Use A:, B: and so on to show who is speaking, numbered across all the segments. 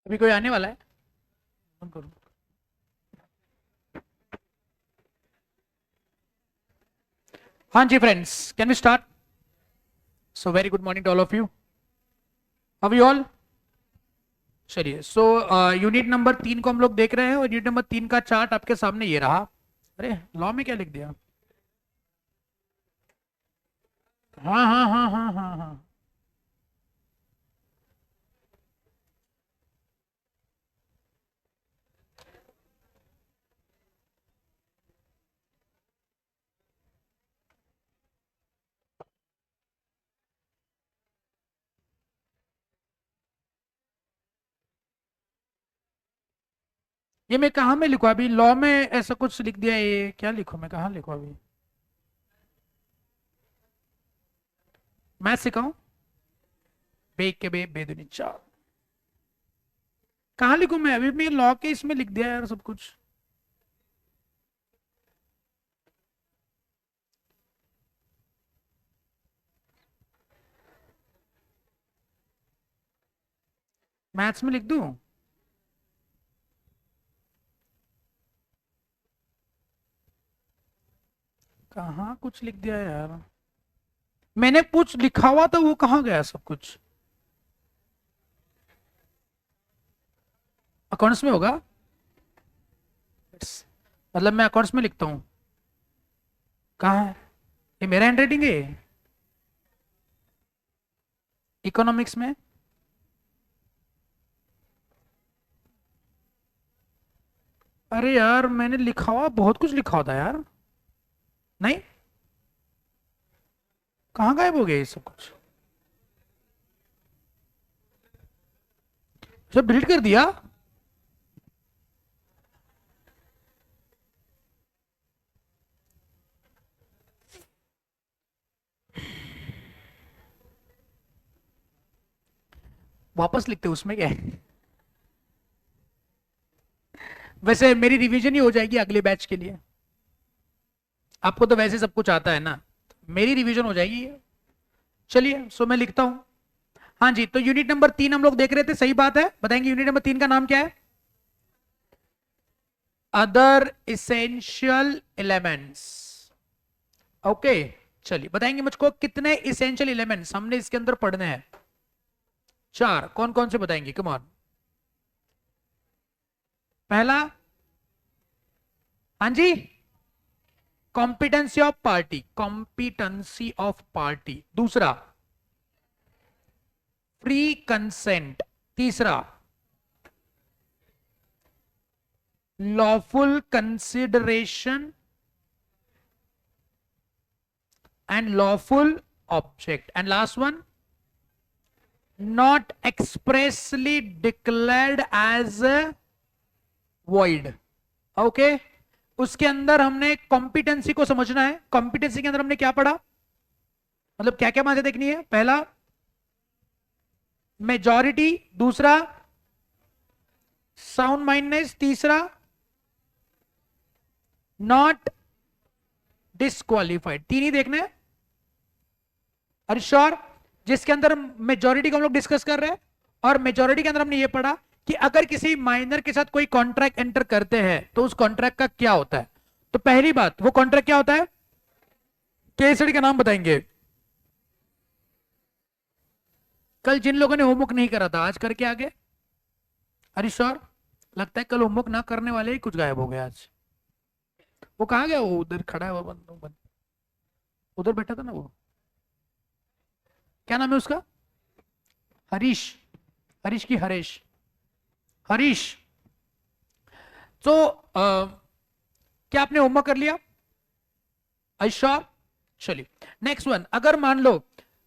A: अभी कोई आने वाला है? फोन करूँ? हाँ जी friends, can we start? So very good morning to all of you. How you all? चलिए, यूनिट नंबर 3 को हम लोग देख रहे हैं और यूनिट नंबर 3 का चार्ट आपके सामने ये रहा। अरे लॉ में क्या लिख दिया? हाँ हाँ हाँ हाँ हाँ हाँ। ये मैं कहाँ में लिखूँ अभी? लॉ में ऐसा कुछ लिख दिया, ये क्या लिखूँ? मैं कहाँ लिखूँ अभी? मैथ सिखाऊं? बे के बे बेदुनी चार। कहाँ लिखूँ मैं अभी? मैं लॉ के इसमें लिख दिया यार सब कुछ। मैथ्स में लिख दूं? कहाँ कुछ लिख दिया यार? मैंने कुछ लिखा हुआ था, वो कहाँ गया सब कुछ? अकाउंट्स में होगा। मतलब मैं अकाउंट्स में लिखता हूँ। कहाँ है? ये मेरा हैंड राइटिंग है? इकोनॉमिक्स में? अरे यार, मैंने लिखा हुआ बहुत कुछ लिखा होता है यार। नहीं, कहाँ गायब हो गया ये सब कुछ? सब डिलीट कर दिया? वापस लिखते हैं, उसमें क्या है? वैसे मेरी रिवीजन ही हो जाएगी अगले बैच के लिए। आपको तो वैसे सब कुछ आता है ना, मेरी रिवीजन हो जाएगी। चलिए, मैं लिखता हूँ। हाँ जी, तो यूनिट नंबर 3 हम लोग देख रहे थे, सही बात है। बताएंगे यूनिट नंबर 3 का नाम क्या है? Other essential elements. ओके। चलिए, बताएंगे मुझको कितने इसेंशियल एलिमेंट्स हमने इसके अंदर पढ़ने हैं? 4। कौन कौन से बताएंगे? Come on. पहला? हाँ जी, competency of party, competency of party. दूसरा, फ्री कंसेंट। तीसरा, lawful consideration and lawful object. And last one, not expressly declared as void. Okay. उसके अंदर हमने कॉम्पिटेंसी को समझना है। कॉम्पिटेंसी के अंदर हमने क्या पढ़ा? मतलब क्या क्या बातें देखनी है? पहला, मेजॉरिटी। दूसरा, साउंड माइंडनेस। तीसरा, नॉट डिस्क्वालिफाइड। तीन ही देखने हैं। अरे श्योर? जिसके अंदर मेजॉरिटी को हम लोग डिस्कस कर रहे हैं, और मेजॉरिटी के अंदर हमने ये पढ़ा कि अगर किसी माइनर के साथ कोई कॉन्ट्रैक्ट एंटर करते हैं तो उस कॉन्ट्रैक्ट का क्या होता है। तो पहली बात, वो कॉन्ट्रैक्ट क्या होता है? केस स्टडी का नाम बताएंगे। कल जिन लोगों ने होमवर्क नहीं करा था, आज करके आगे? अरे श्योर? लगता है कल होमवर्क ना करने वाले ही कुछ गायब हो गया आज। वो कहाँ गया? वो उधर खड़ा है, वो उधर बैठा था ना वो। क्या नाम है उसका? हरीश। हरीश की हरेश? हरीश। तो क्या आपने होमवर्क कर लिया? श्योर? चलिए, नेक्स्ट वन। अगर मान लो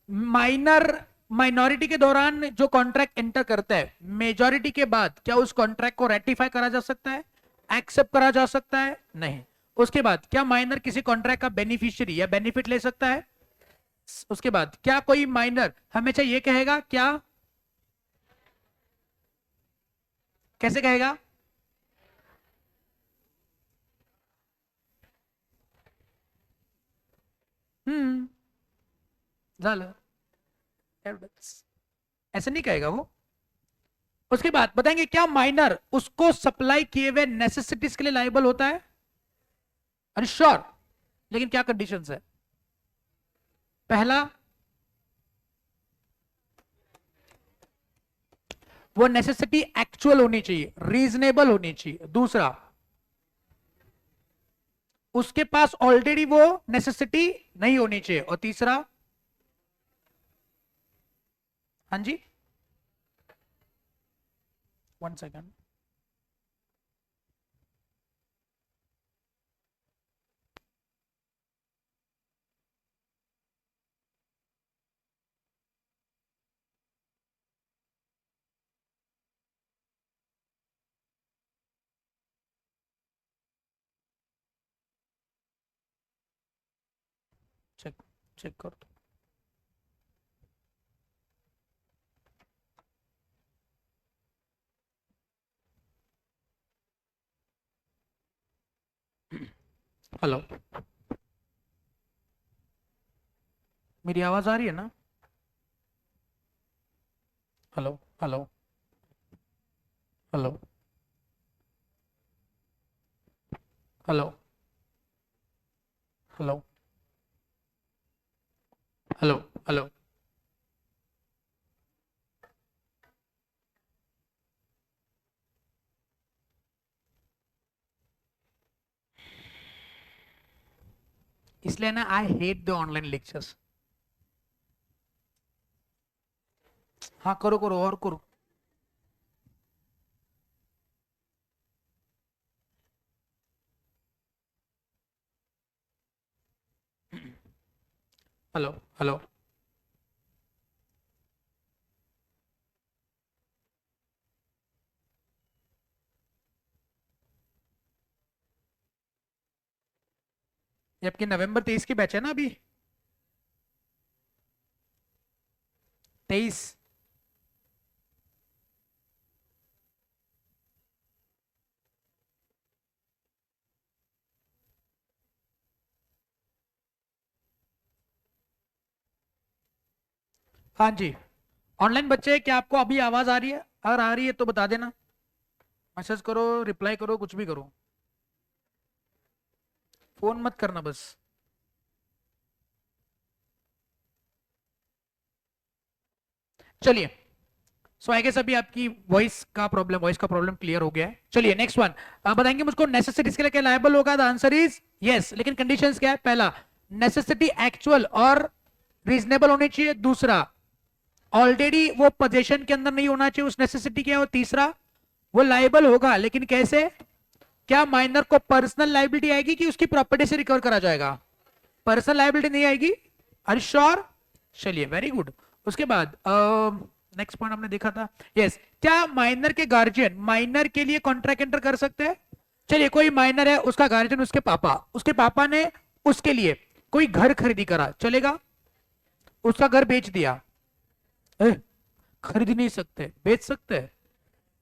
A: माइनर माइनॉरिटी के दौरान जो कॉन्ट्रैक्ट एंटर करता है, मेजॉरिटी के बाद क्या उस कॉन्ट्रैक्ट को रेटिफाई करा जा सकता है? एक्सेप्ट करा जा सकता है? नहीं। उसके बाद क्या माइनर किसी कॉन्ट्रैक्ट का बेनिफिशियरी या बेनिफिट ले सकता है? उसके बाद क्या कोई माइनर हमेशा ये कहेगा क्या? कैसे कहेगा? हम्म, झालं एवढंच। ऐसे नहीं कहेगा वो। उसके बाद बताएंगे क्या माइनर उसको सप्लाई किए हुए नेसेसिटीज के लिए लाइबल होता है? अरे श्योर, लेकिन क्या कंडीशंस है? पहला, वो नेसेसिटी एक्चुअल होनी चाहिए, रीजनेबल होनी चाहिए। दूसरा, उसके पास ऑलरेडी वो नेसेसिटी नहीं होनी चाहिए। और तीसरा, हाँ जी, 1 सेकेंड। चेक चेक कर दो। हेलो, मेरी आवाज आ रही है ना? Hello hello hello hello hello hello hello. इसलिए ना I hate the online lectures. हाँ करो करो और करो। Hello hello. जबकि नवंबर 23 की बैच है ना अभी? 23। हाँ जी, ऑनलाइन बच्चे क्या आपको अभी आवाज आ रही है? अगर आ रही है तो बता देना, मैसेज करो, रिप्लाई करो, कुछ भी करो, फोन मत करना बस। चलिए, सो आई गेस अभी आपकी वॉइस का प्रॉब्लम क्लियर हो गया है। चलिए नेक्स्ट वन। आप बताएंगे मुझको नेसेसिटीज के लिए क्या लायबल होगा? द आंसर इज यस, लेकिन कंडीशंस क्या है? पहला, नेसेसिटी एक्चुअल और रीजनेबल होनी चाहिए। दूसरा, ऑलरेडी वो पोजीशन के अंदर नहीं होना चाहिए उस नेसेसिटी के। और तीसरा, वो लायबल होगा लेकिन कैसे? क्या माइनर को पर्सनल लाइबिलिटी आएगी कि उसकी प्रॉपर्टी से रिकवर करा जाएगा? पर्सनल लाइबिलिटी नहीं आएगी। Are sure? चलिए वेरी गुड। उसके बाद नेक्स्ट पॉइंट हमने देखा था, यस, क्या माइनर के गार्जियन माइनर के लिए कॉन्ट्रैक्ट एंटर कर सकते हैं? चलिए, कोई माइनर है, उसका गार्जियन उसके पापा ने उसके लिए कोई घर खरीदी करा, चलेगा? उसका घर बेच दिया। ए, खरीद नहीं सकते, बेच सकते हैं?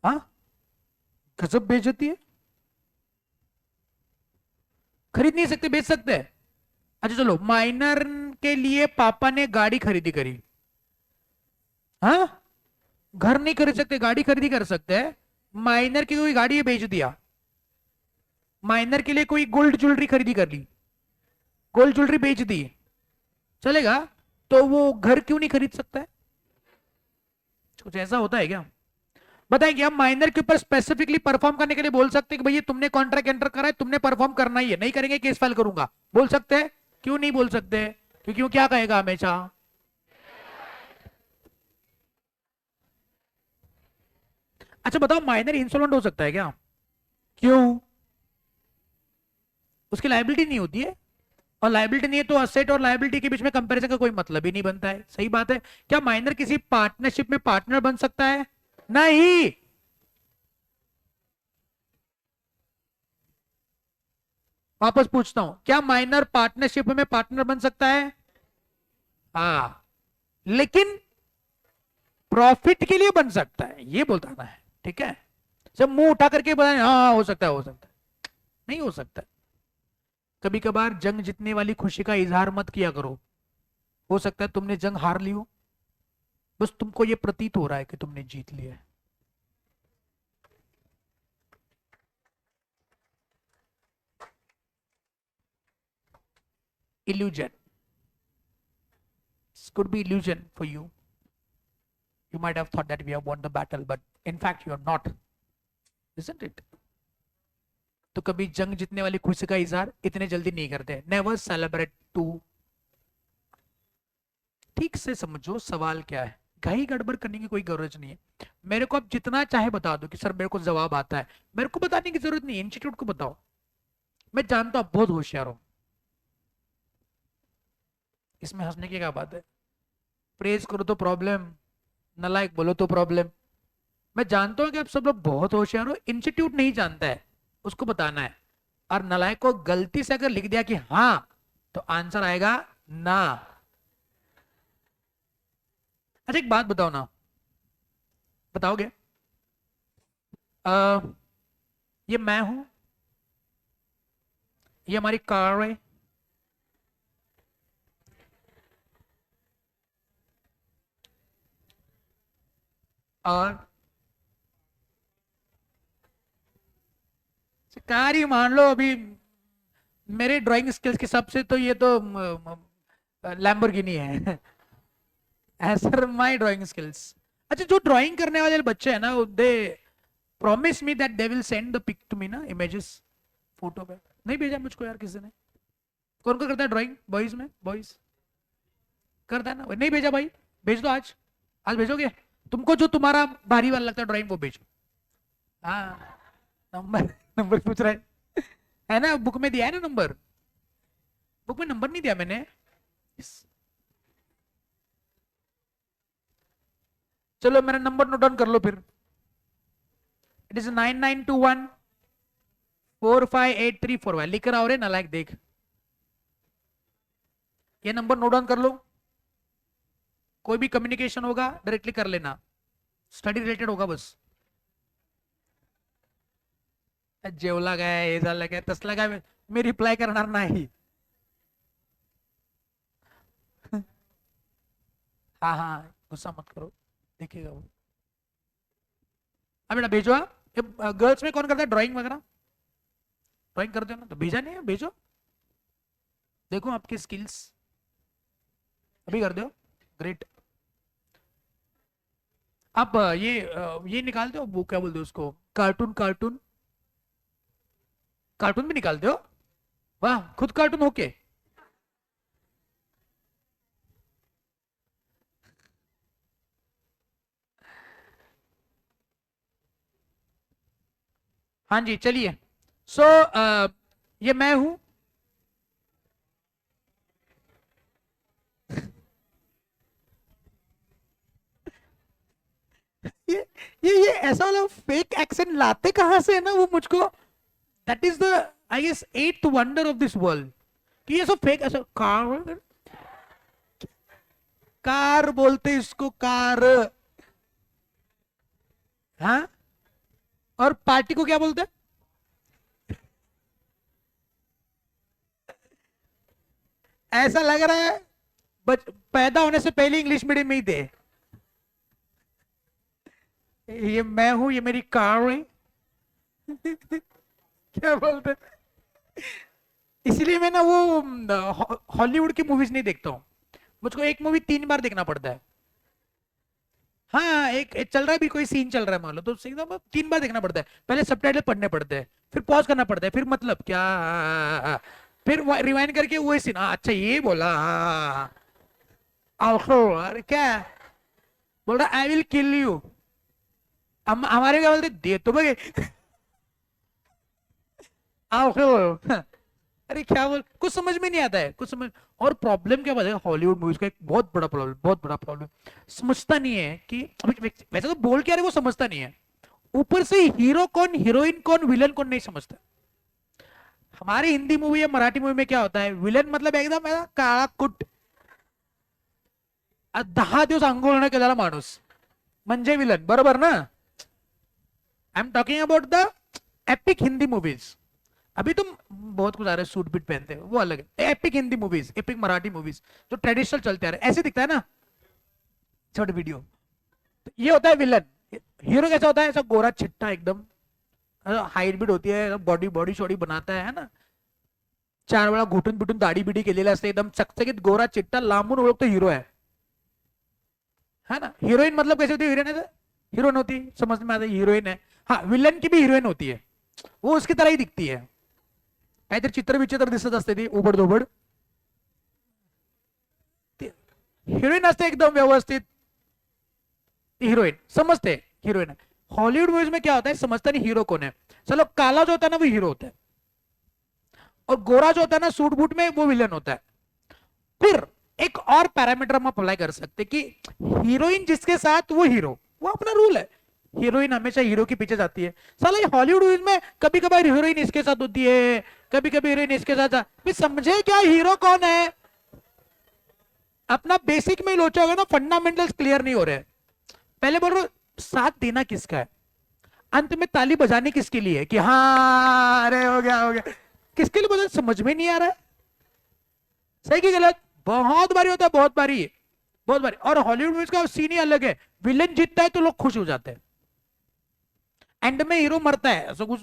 A: हाँ, गजब बेइज्जती है। खरीद नहीं सकते, बेच सकते हैं। अच्छा चलो, माइनर के लिए पापा ने गाड़ी खरीदी करी, हाँ? घर नहीं खरीद सकते, गाड़ी खरीदी कर सकते हैं। माइनर की कोई गाड़ी बेच दिया, माइनर के लिए कोई गोल्ड ज्वेलरी खरीदी कर ली, गोल्ड ज्वेलरी बेच दी, चलेगा? तो वो घर क्यों नहीं खरीद सकता है? कुछ ऐसा होता है क्या? बताएंगे हम माइनर के ऊपर स्पेसिफिकली परफॉर्म करने के लिए बोल सकते हैं कि भैया तुमने कॉन्ट्रैक्ट एंटर करा है, तुमने परफॉर्म करना ही है, नहीं करेंगे केस फाइल करूंगा, बोल सकते हैं? क्यों नहीं बोल सकते? क्योंकि वो क्या कहेगा हमेशा? अच्छा बताओ, माइनर इंसॉल्वेंट हो सकता है क्या? क्यों? उसकी लायबिलिटी नहीं होती है, और लायबिलिटी नहीं है तो असेट और लायबिलिटी के बीच में कंपैरिजन का कोई मतलब ही नहीं बनता है। सही बात है। क्या माइनर किसी पार्टनरशिप में पार्टनर बन सकता है? नहीं। वापस पूछता हूं, क्या माइनर पार्टनरशिप में पार्टनर बन सकता है? हाँ, लेकिन प्रॉफिट के लिए बन सकता है, ये बोलता है। ठीक है, सब मुंह उठा करके बताए हाँ हाँ, हो सकता है, हो सकता है। नहीं हो सकता। कभी कभार जंग जीतने वाली खुशी का इजहार मत किया करो, हो सकता है तुमने जंग हार ली हो, बस तुमको ये प्रतीत हो रहा है कि तुमने जीत लिया है। illusion. This could be illusion for you. You might have thought that we have won the battle, but in fact you are not, isn't it? तो कभी जंग जीतने वाली खुशी का इजहार इतने जल्दी नहीं करते. Never celebrate too. ठीक से समझो सवाल क्या है. घाई गड़बड़ करने की कोई गरज नहीं है. मेरे को आप जितना चाहे बता दो कि सर मेरे को जवाब आता है, मेरे को बताने की जरूरत नहीं है, इंस्टीट्यूट को बताओ. मैं जानता हूं बहुत होशियार हूं, इसमें हंसने की क्या बात है. प्रेज करो तो प्रॉब्लम, नलायक बोलो तो प्रॉब्लम. मैं जानता हूं कि आप सब लोग बहुत होशियार हो. इंस्टीट्यूट नहीं जानता है, उसको बताना है. और नलायक को गलती से अगर लिख दिया कि हाँ, तो आंसर आएगा ना. अच्छा एक बात बताओ ना, बताओगे? ये मैं हूं, ये हमारी कार है, और कार ही मान लो. अभी मेरे ड्राइंग स्किल्स के हिसाब से तो ये तो लैम्बोर्गिनी है. Sir my drawing skills. अच्छा जो ड्राइंग करने वाले बच्चे हैं ना, they promise me that they will send the pic to me ना, इमेजेस, फोटो पे. नहीं भेजा मुझको यार किसी ने. कौन कौन करता है ड्राइंग बॉयज में? बॉयज करता है ना. नहीं भेजा भाई, भेज दो आज. आज भेजोगे? तुमको जो तुम्हारा भारी वाला लगता है ड्राइंग वो भेजो. हाँ नंबर नंबर पूछ रहा है ना, बुक में दिया है ना नंबर. बुक में नंबर नहीं दिया मैंने. चलो मेरा नंबर नोट डाउन कर लो फिर. It is 9921458345. लिख रहा हो रे नालायक, देख ये नंबर नोट डाउन कर लो. कोई भी कम्युनिकेशन होगा डायरेक्टली कर लेना, स्टडी रिलेटेड होगा बस. जेवला काय, हे झालं काय, तसला काय मी रिप्लाय करणार नाही. हाँ हाँ गुस्सा मत करो, देखिएगा वो. अब बेटा भेजो. गर्ल्स में कौन करता है ड्राइंग वगैरह? ड्राइंग करते हो ना, तो भेजा नहीं है, भेजो. देखो आपकी स्किल्स अभी कर दो. ग्रेट. आप ये निकालते हो, वो क्या बोलते हो उसको, कार्टून. कार्टून कार्टून भी निकालते हो? वाह, खुद कार्टून होके. हाँ जी चलिए. सो ये मैं हूं. ये ये ऐसा वाला फेक एक्सेंट लाते कहां से है ना वो मुझको. That is the I guess eighth wonder of this world, कि ये सब फेक. ऐसा कार, कार बोलते इसको, कार. हाँ, और पार्टी को क्या बोलते हैं? ऐसा लग रहा है पैदा होने से पहले इंग्लिश मीडियम में ही थे. ये मैं हूं, ये मेरी कार है. क्या बोलते हैं? इसलिए मैं ना वो हॉलीवुड की मूवीज नहीं देखता हूँ. मुझको एक मूवी 3 बार देखना पड़ता है. हाँ एक चल रहा है भी, कोई सीन चल रहा है मान लो, तो 3 बार देखना पड़ता है. पहले सबटाइटल पढ़ने पड़ते हैं, फिर पॉज करना पड़ता है, फिर मतलब क्या, फिर रिवाइंड करके वही सीन, अच्छा ये बोला, अरे क्या बोल रहा, आई विल किल यू. हमारे क्या बोलते, दे तो भाई. अरे क्या बोल, कुछ समझ में नहीं आता है, कुछ समझ. और प्रॉब्लम क्या बताएगा हॉलीवुड मूवीज का, एक बहुत बड़ा प्रॉब्लम, बहुत बड़ा प्रॉब्लम, समझता नहीं है कि वैसे तो बोल क्या रहे वो समझता नहीं है, ऊपर से हीरो कौन, हीरोइन कौन, विलन कौन नहीं समझता. हमारी हिंदी मूवी या मराठी मूवी में क्या होता है, विलन मतलब एकदम काळा कुट, 10 दिवस आंघोळ न केलेला माणूस म्हणजे विलन, बरोबर ना. I am talking about the epic Hindi movies. अभी तुम बहुत कुछ आ रहे हैं, सूट बीट पहनते हैं, वो अलग है. Epic Hindi movies, epic Marathi movies जो ट्रेडिशनल चलते आ रहे, ऐसे दिखता है ना छोटे वीडियो. तो ये होता है विलन. हीरो कैसा होता है, ऐसा गोरा छिट्टा एकदम, हाइट बीट होती है, बॉडी बॉडी शॉडी बनाता है ना. चार वेळा घुटून पिटून दाढी बिडी केलेली असते, एकदम चकचकीत गोरा चिट्टा, लांबून ओळखतो हिरो आहे, है ना. हिरोइन मतलब कैसे होती है, हीरोइन हीरोइन होती है, समझ में आता है हीरोइन है. हाँ, विलन की भी हीरोइन होती है, वो उसकी तरह ही दिखती है, काहीतरी चित्र विचित्र दिसत असते ती उबड धोबड. हिरोइन असते एकदम व्यवस्थित, हीरोइन समझते हीरोइन है. हॉलीवुड मूवीज में क्या होता है, समझता नहीं हीरो कौन है. चलो, काला जो होता है ना वो हीरो होता है, और गोरा जो होता है ना सूट बूट में वो विलन होता है. फिर एक और पैरामीटर हम अप्लाई कर सकते कि हीरोइन जिसके साथ वो हीरो, वो अपना रूल है, हीरोइन हमेशा हीरो के पीछे जाती है. साला ये हॉलीवुड मूवीज में कभी कभार हीरोइन इसके साथ होती है, कभी कभी हीरोइन इसके साथ भी, समझे क्या हीरो कौन है. अपना बेसिक में लोचा होगा ना, फंडामेंटल्स क्लियर नहीं हो रहे. पहले बोल रहे साथ देना किसका है, अंत में ताली बजाने किसके लिए है, कि हाँ अरे हो गया हो गया, किसके लिए बजा, समझ में नहीं आ रहा है. सही की गलत, बहुत बारी होता है, बहुत बारी, बहुत बारी. और हॉलीवुड मूवीज का सीन ही अलग है, विलन जीतता है तो लोग खुश हो जाते हैं, एंड में हीरो मरता है, ऐसा कुछ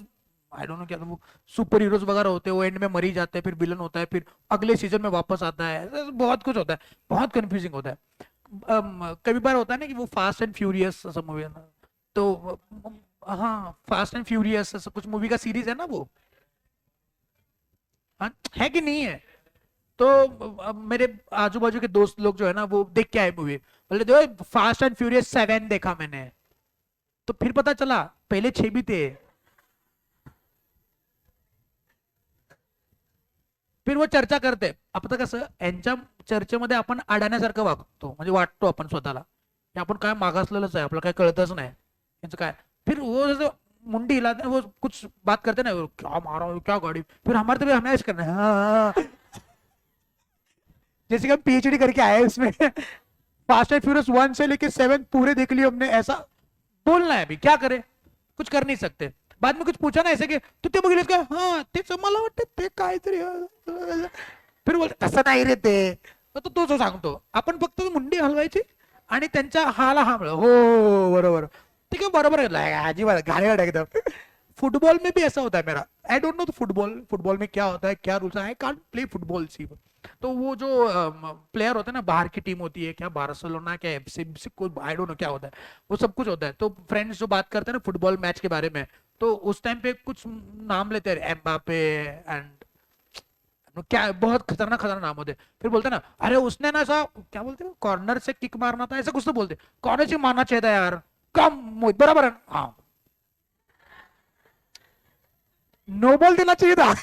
A: आई डोंट नो क्या, वो सुपर हीरोज वगैरह होते हैं, वो एंड में मर ही जाते हैं, फिर विलन होता है, फिर अगले सीजन में वापस आता है, बहुत कुछ होता है, बहुत कंफ्यूजिंग होता है. कभी बार होता है ना कि वो फास्ट एंड फ्यूरियस ऐसा मूवी है ना, तो हाँ फास्ट एंड फ्यूरियस ऐसा कुछ मूवी का सीरीज है ना वो, हाँ है कि नहीं है. तो मेरे आजू बाजू के दोस्त लोग जो है ना वो देख के आए मूवी, बोले देखो फास्ट एंड फ्यूरियस 7 देखा मैंने, तो फिर पता चला पहले 6 भी थे. फिर वो चर्चा करते. आता कसं यांच्या चर्चेमध्ये आपण अडाण्यासारखं वागतो, म्हणजे वाटतो आपण स्वतःला की आपण काय मागासलेलंच आहे, आपल्याला काय कळतच नाही यांचं काय. फिर वो जैसे मुंडी हिलाते हैं, वो कुछ बात करते ना, वो क्या मारा क्या गाड़ी, फिर हमारे तो भी हमें ऐसे करना है हाँ, जैसे कि हम पीएचडी करके आए हैं इसमें. फास्ट एंड फ्यूरियस 1 से लेके 7 पूरे देख लिए हमने, ऐसा बोलना है. अभी क्या करे, कुछ कर नहीं सकते. बाद में कुछ पूछा ना ऐसे की तू ते बघितलंस का, हा तेच मला वाटतं ते काहीतरी, फिर बोलते तसं नाही रे ते, तो तो सांगतो. आपण फक्त मुंडी हलवायची आणि त्यांच्या हाला हा हो बरोबर, ठीक है बरोबर है, अजीबात घाणेरड एकदम. फुटबॉल में भी ऐसा होता है मेरा, I don't know football, football में क्या होता है क्या रूल्स है, I can't play football see. तो वो जो प्लेयर होता है ना, बाहर की टीम होती है, क्या बार्सिलोना क्या एफसी को आई डोंट नो क्या होता है, वो सब कुछ होता है. तो फ्रेंड्स जो बात करते हैं ना फुटबॉल मैच के बारे में, तो उस टाइम पे कुछ नाम लेते हैं, एम्बापे एंड क्या, बहुत खतरनाक खतरनाक नाम होते. फिर बोलते ना अरे उसने ना ऐसा क्या बोलते हैं, कॉर्नर से किक मारना था, ऐसा कुछ तो बोलते, कॉर्नर से मारना चाहिए था यार, कम मोहित बराबर है हाँ, नो बॉल देना चाहिए था.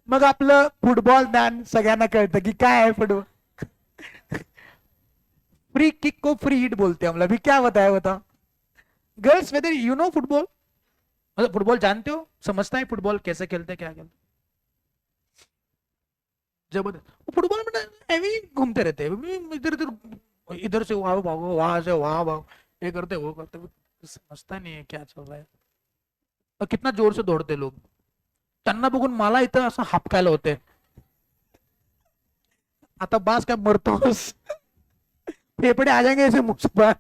A: मग आपलं फुटबॉल ज्ञान सगळ्यांना कळतं की काय आहे फुटबॉल. फ्री किक को फ्री हिट बोलते हैं हम लोग. अभी क्या बताया बता girls, whether you know football, मतलब फुटबॉल जानते हो, समझता है फुटबॉल कैसे खेलते हैं क्या खेलते. जबरदस्त फुटबॉल में ऐसे ही घूमते रहते हैं, इधर इधर, इधर से वहां भागो, वहां से वहां भागो, ये करते वो करते, समझता नहीं है क्या चल रहा है. और कितना जोर से दौड़ते लोग, त्यांना बघून मला इथं असं हापकायला होते. आता बास काय मरतोस, फेफड़े आ जाएंगे ऐसे मुझ पर.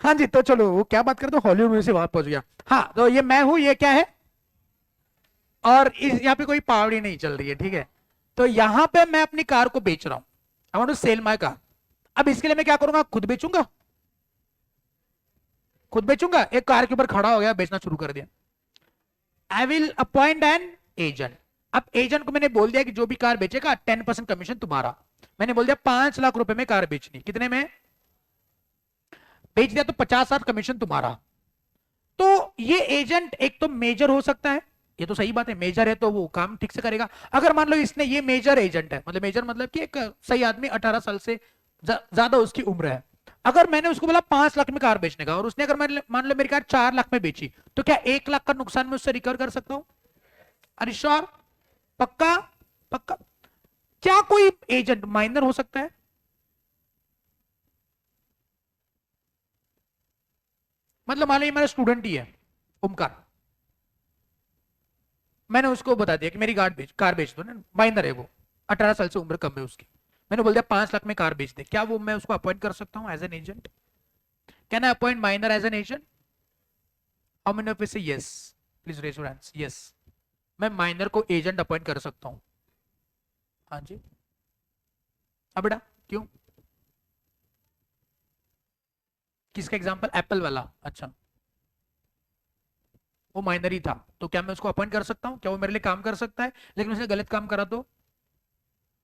A: हाँ जी, तो चलो वो क्या बात करते, हॉलीवुड मूवी से वहां पहुंच गया. हाँ तो ये मैं हूं, ये क्या है, और इस यहाँ पे कोई पावड़ी नहीं चल रही है, ठीक है. तो यहाँ पे मैं अपनी कार को बेच रहा हूं, I want to sell my car. अब इसके लिए मैं क्या करूंगा, खुद बेचूंगा, खुद बेचूंगा. एक कार के ऊपर खड़ा हो गया, बेचना शुरू कर दिया. I will appoint an agent. अब एजेंट को मैंने बोल दिया कि जो भी कार बेचेगा 10% कमीशन तुम्हारा. मैंने बोल दिया 5 लाख रुपए में कार बेचनी, कितने में बेच दिया तो 50,000 कमीशन तुम्हारा. तो ये एजेंट एक तो मेजर हो सकता है, ये तो सही बात है, मेजर है तो वो काम ठीक से करेगा. अगर मान लो इसने, ये मेजर एजेंट है, मतलब मेजर मतलब कि एक सही आदमी 18 साल से ज्यादा उसकी उम्र है. अगर मैंने उसको बोला 5 लाख में कार बेचने का, और उसने अगर मान लो मेरी कार 4 लाख में बेची, तो क्या 1 लाख का नुकसान मैं उससे रिकवर कर सकता हूं. अरे श्योर, पक्का पक्का. क्या कोई एजेंट माइनर हो सकता है, मतलब मान लो ये मेरा स्टूडेंट ही है ओमकार, मैंने उसको बता दिया कि मेरी कार बेच दो ना, माइनर है वो, 18 साल से उम्र कम है उसकी. मैंने बोल दिया 5 लाख में कार बेच दे, क्या वो मैं उसको अपॉइंट कर सकता हूं as an agent, can I appoint minor as an agent? How many of you say yes? Please raise your hands. Yes, मैं माइनर को एजेंट अपॉइंट कर सकता हूं। हाँ जी। अब बेटा क्यों? किसका एग्जांपल? एप्पल वाला। अच्छा, वो माइनर ही था, तो क्या मैं उसको अपॉइंट कर सकता हूँ? क्या वो मेरे लिए काम कर सकता है? लेकिन उसने गलत काम करा तो?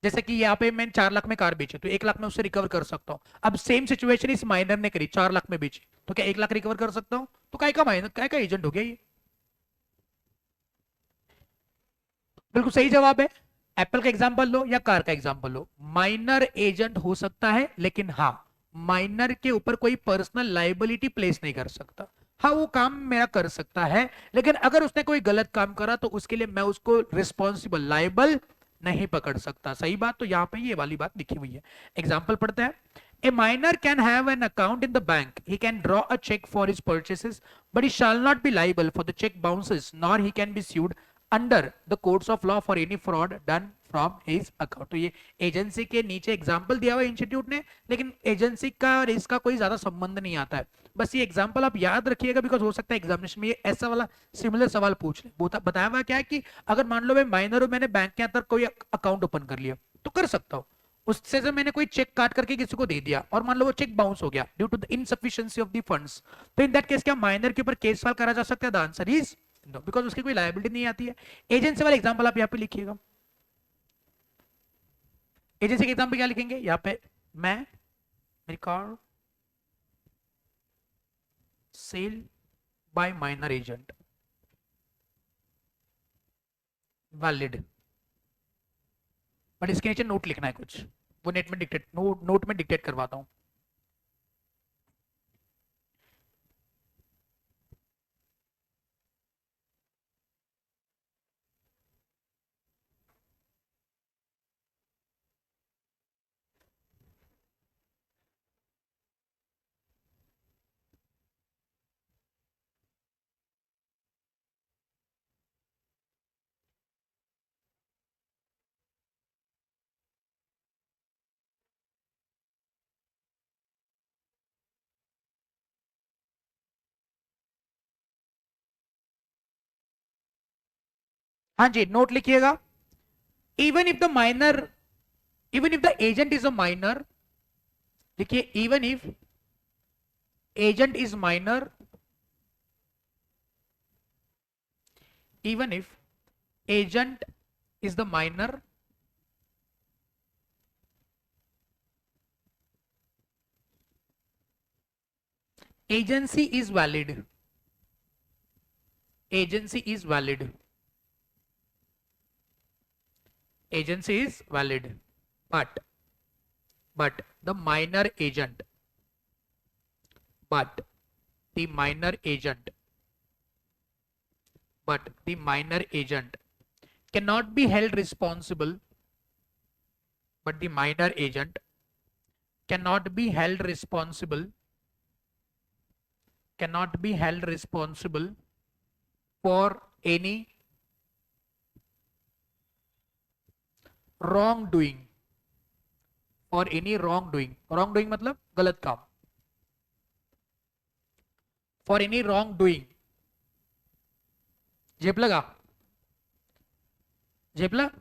A: जैसे कि यहाँ पे मैंने 4 लाख में कार बेची, तो 1 लाख में उससे रिकवर कर सकता हूँ। अब सेम सिचुएशन इस माइनर ने करी, 4 लाख में बेची, तो क्या 1 लाख रिकवर कर सकता हूँ? तो काय का माइनर, काय का एजेंट हो गया ये? बिल्कुल सही जवाब है। एप्पल का एग्जांपल लो या कार का एग्जांपल लो, माइनर एजेंट हो सकता है, लेकिन हाँ, माइनर के ऊपर कोई पर्सनल लाइबिलिटी प्लेस नहीं कर सकता। हाँ, वो काम मेरा कर सकता है, लेकिन अगर उसने कोई गलत काम करा तो उसके लिए मैं उसको रिस्पॉन्सिबल, लाइबल नहीं पकड़ सकता। सही बात। तो यहाँ पे ये वाली बात लिखी हुई है। एग्जाम्पल पढ़ते हैं। A minor can have an account in the bank. He can draw a check for his purchases, but he shall not be liable for the check bounces, nor he can be sued under the courts of law for any fraud done from his account. तो ये agency के नीचे example दिया हुआ institute ने, लेकिन agency का और इसका कोई ज्यादा संबंध नहीं आता है। बस ये एग्जांपल आप याद रखिएगा, बिकॉज हो सकता है एग्जामिनेशन में ये ऐसा वाला सिमिलर सवाल पूछ ले। बताया हुआ क्या है कि अगर मान लो मैं माइनर हूं, मैंने बैंक के अंदर कोई अकाउंट ओपन कर लिया, तो कर सकता हूं। उससे से मैंने कोई चेक काट करके किसी को दे दिया, और मान लो वो चेक बाउंस हो गया due to the insufficiency of the funds, तो इन दैट केस क्या माइनर के ऊपर केस फाइल करा जा सकता है? The answer is no, because उसकी कोई लायबिलिटी नहीं आती है। एजेंसी वाला एग्जांपल आप यहाँ पे लिखिएगा। एजेंसी के एग्जांपल क्या लिखेंगे यहाँ पे? मैं, मेरी car sale by minor agent, valid. But इसके नीचे नोट लिखना है कुछ, वो नेट में डिक्टेट, नोट में डिक्टेट करवाता हूँ। हाँ जी, नोट लिखिएगा। Even if the minor, even if the agent is a minor, देखिए, even if agent is minor, even if agent is the minor, agency is valid, agency is valid, agency is valid, but the minor agent, but the minor agent, but the minor agent cannot be held responsible, but the minor agent cannot be held responsible, cannot be held responsible for any wrongdoing, और any wrong doing, wrong doing मतलब गलत काम, for any wrong doing. जेब लगा, जेब लगा।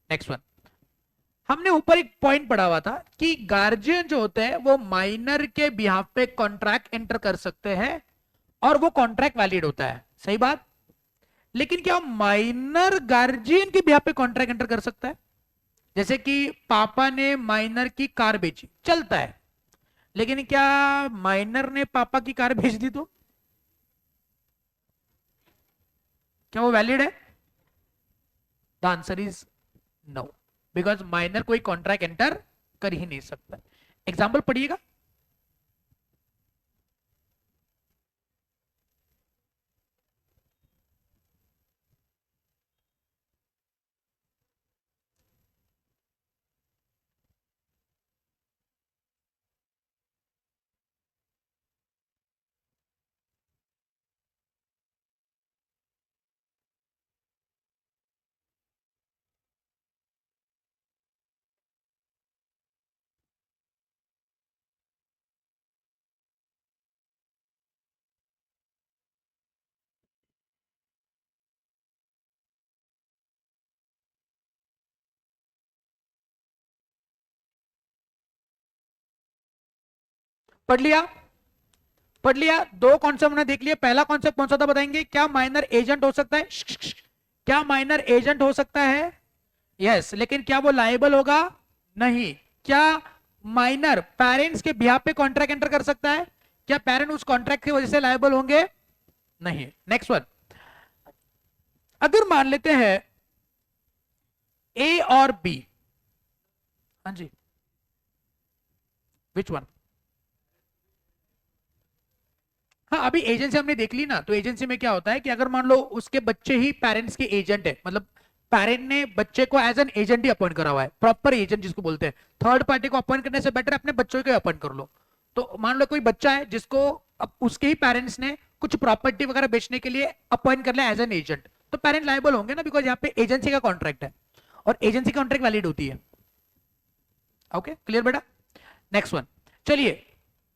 A: Next one, हमने ऊपर एक पॉइंट पढ़ा हुआ था कि गार्जियन जो होते हैं वो माइनर के बिहाफ पे कॉन्ट्रैक्ट एंटर कर सकते हैं, और वो कॉन्ट्रैक्ट वैलिड होता है। सही बात। लेकिन क्या माइनर गार्जियन के बिहाफ पे कॉन्ट्रैक्ट एंटर कर सकता है? जैसे कि पापा ने माइनर की कार बेची, चलता है, लेकिन क्या माइनर ने पापा की कार बेच दी तो क्या वो वैलिड है? The answer is no, because minor कोई कॉन्ट्रैक्ट एंटर कर ही नहीं सकता। एग्जाम्पल पढ़िएगा। पढ़ लिया? पढ़ लिया। दो कॉन्सेप्ट हमने देख लिया। पहला कॉन्सेप्ट कौन सा था बताएंगे? क्या माइनर एजेंट हो सकता है? क्या माइनर एजेंट हो सकता है? यस। लेकिन क्या वो लायबल होगा? नहीं। क्या माइनर पेरेंट्स के बिहाफ पे कॉन्ट्रैक्ट एंटर कर सकता है? क्या पेरेंट उस कॉन्ट्रैक्ट की वजह से लायबल होंगे? नहीं। नेक्स्ट वन, अगर मान लेते हैं ए और बी। हाँ जी, विच वन? हाँ, अभी एजेंसी हमने देख ली ना, तो एजेंसी में क्या होता है कि अगर मान लो उसके बच्चे ही पेरेंट्स के एजेंट है, मतलब पेरेंट ने बच्चे को एज एन एजेंट ही अपॉइंट करा हुआ है, प्रॉपर एजेंट जिसको बोलते हैं। थर्ड पार्टी को अपॉइंट करने से बेटर अपने बच्चों को अपॉइंट कर लो। तो मान लो कोई बच्चा है जिसको अब उसके ही पेरेंट्स ने कुछ प्रॉपर्टी वगैरह बेचने के लिए अपॉइंट कर लिया एज एन एजेंट, तो पेरेंट लायबल होंगे ना, बिकॉज यहाँ पे एजेंसी का कॉन्ट्रैक्ट है और एजेंसी कॉन्ट्रैक्ट वैलिड होती है। ओके, क्लियर बेटा? नेक्स्ट वन, चलिए।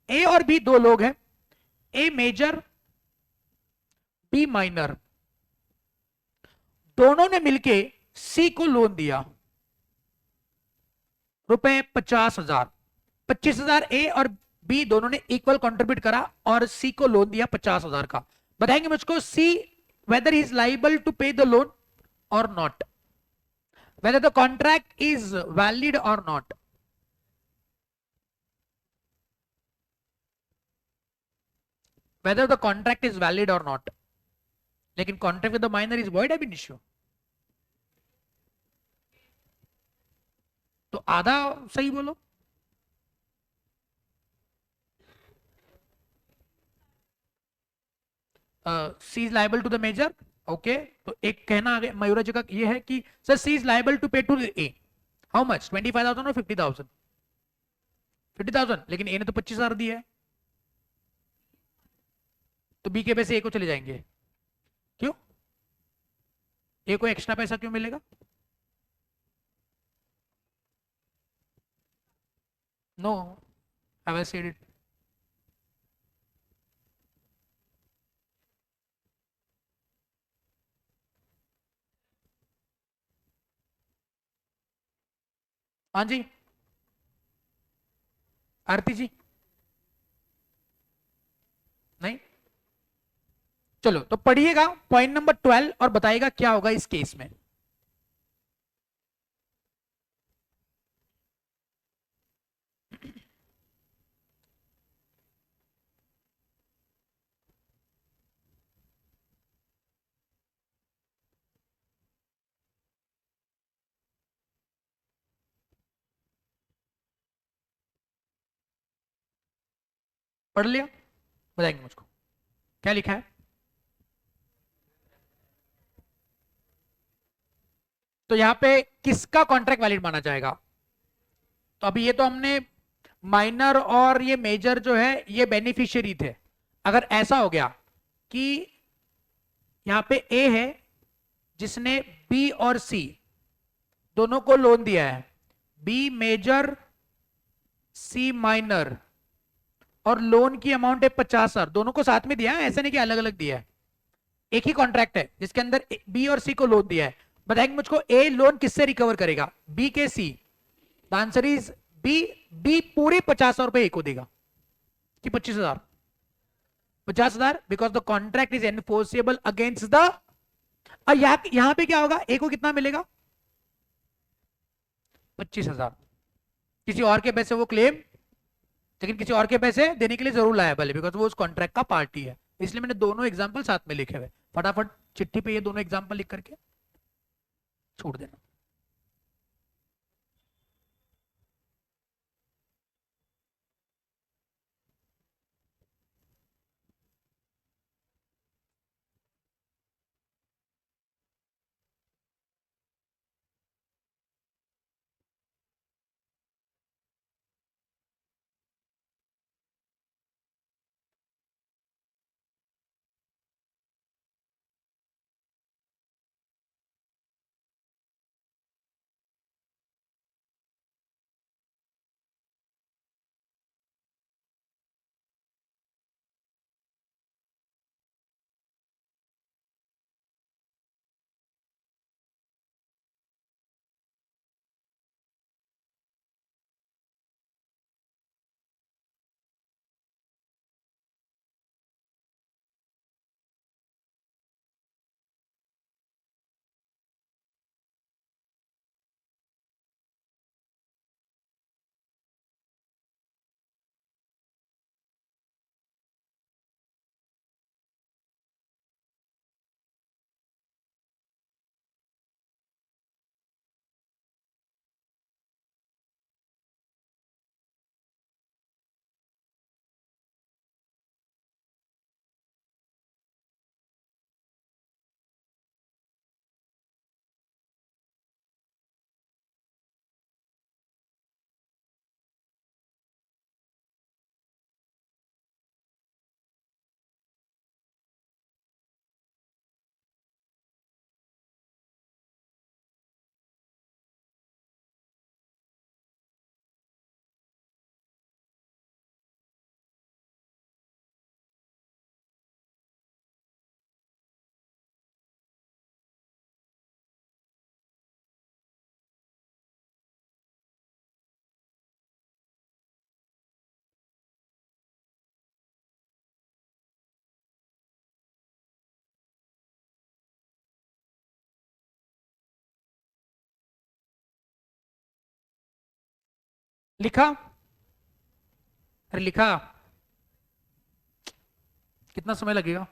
A: ए और बी दो लोग हैं, ए मेजर बी माइनर, दोनों ने मिलके सी को लोन दिया रुपए 50,000। 25,000 ए और बी दोनों ने इक्वल कंट्रीब्यूट करा और सी को लोन दिया 50,000 का। बताएंगे मुझको C whether is liable to pay the loan or not, whether the contract is valid or not. Whether the contract is valid or not. लेकिन contract with the minor is void ab initio, तो आधा सही बोलो। C is liable to the major. Okay, तो एक कहना आगे मयूरा जी का ये है कि sir C is liable to pay to A, how much? 25,000 और 50,000? 50,000, लेकिन ए ने तो 25,000 दिया है, तो बी के पैसे ए को चले जाएंगे। क्यों? ए को एक्स्ट्रा पैसा क्यों मिलेगा? No, I have said it. हाँ जी, आरती जी। नहीं, चलो तो पढ़िएगा पॉइंट नंबर 12 और बताइएगा क्या होगा इस केस में। पढ़ लिया? बताएंगे मुझको क्या लिखा है। तो यहां पे किसका कॉन्ट्रैक्ट वैलिड माना जाएगा? तो अभी ये तो हमने माइनर और ये मेजर जो है ये बेनिफिशियरी थे। अगर ऐसा हो गया कि यहां पे ए है जिसने बी और सी दोनों को लोन दिया है, बी मेजर सी माइनर, और लोन की अमाउंट है 50,000, दोनों को साथ में दिया है, ऐसा नहीं कि अलग अलग दिया है। एक ही कॉन्ट्रैक्ट है जिसके अंदर बी और सी को लोन दिया है। बताएंगे मुझको ए लोन किससे रिकवर करेगा, बी के C? The answer is B. B पूरे 50,000 रुपए ए को देगा कि 25,000? 50,000, because the contract is enforceable against the. और यहां पे क्या होगा, ए को कितना मिलेगा? 25,000। किसी और के पैसे वो क्लेम, लेकिन किसी और के पैसे देने के लिए जरूर लायबल है, बिकॉज वो उस कॉन्ट्रैक्ट का पार्टी है। इसलिए मैंने दोनों एग्जाम्पल साथ में लिखे हुए। फटाफट चिट्ठी पे ये दोनों एग्जाम्पल लिख करके छोड़ देना। लिखा? अरे लिखा? कितना समय लगेगा?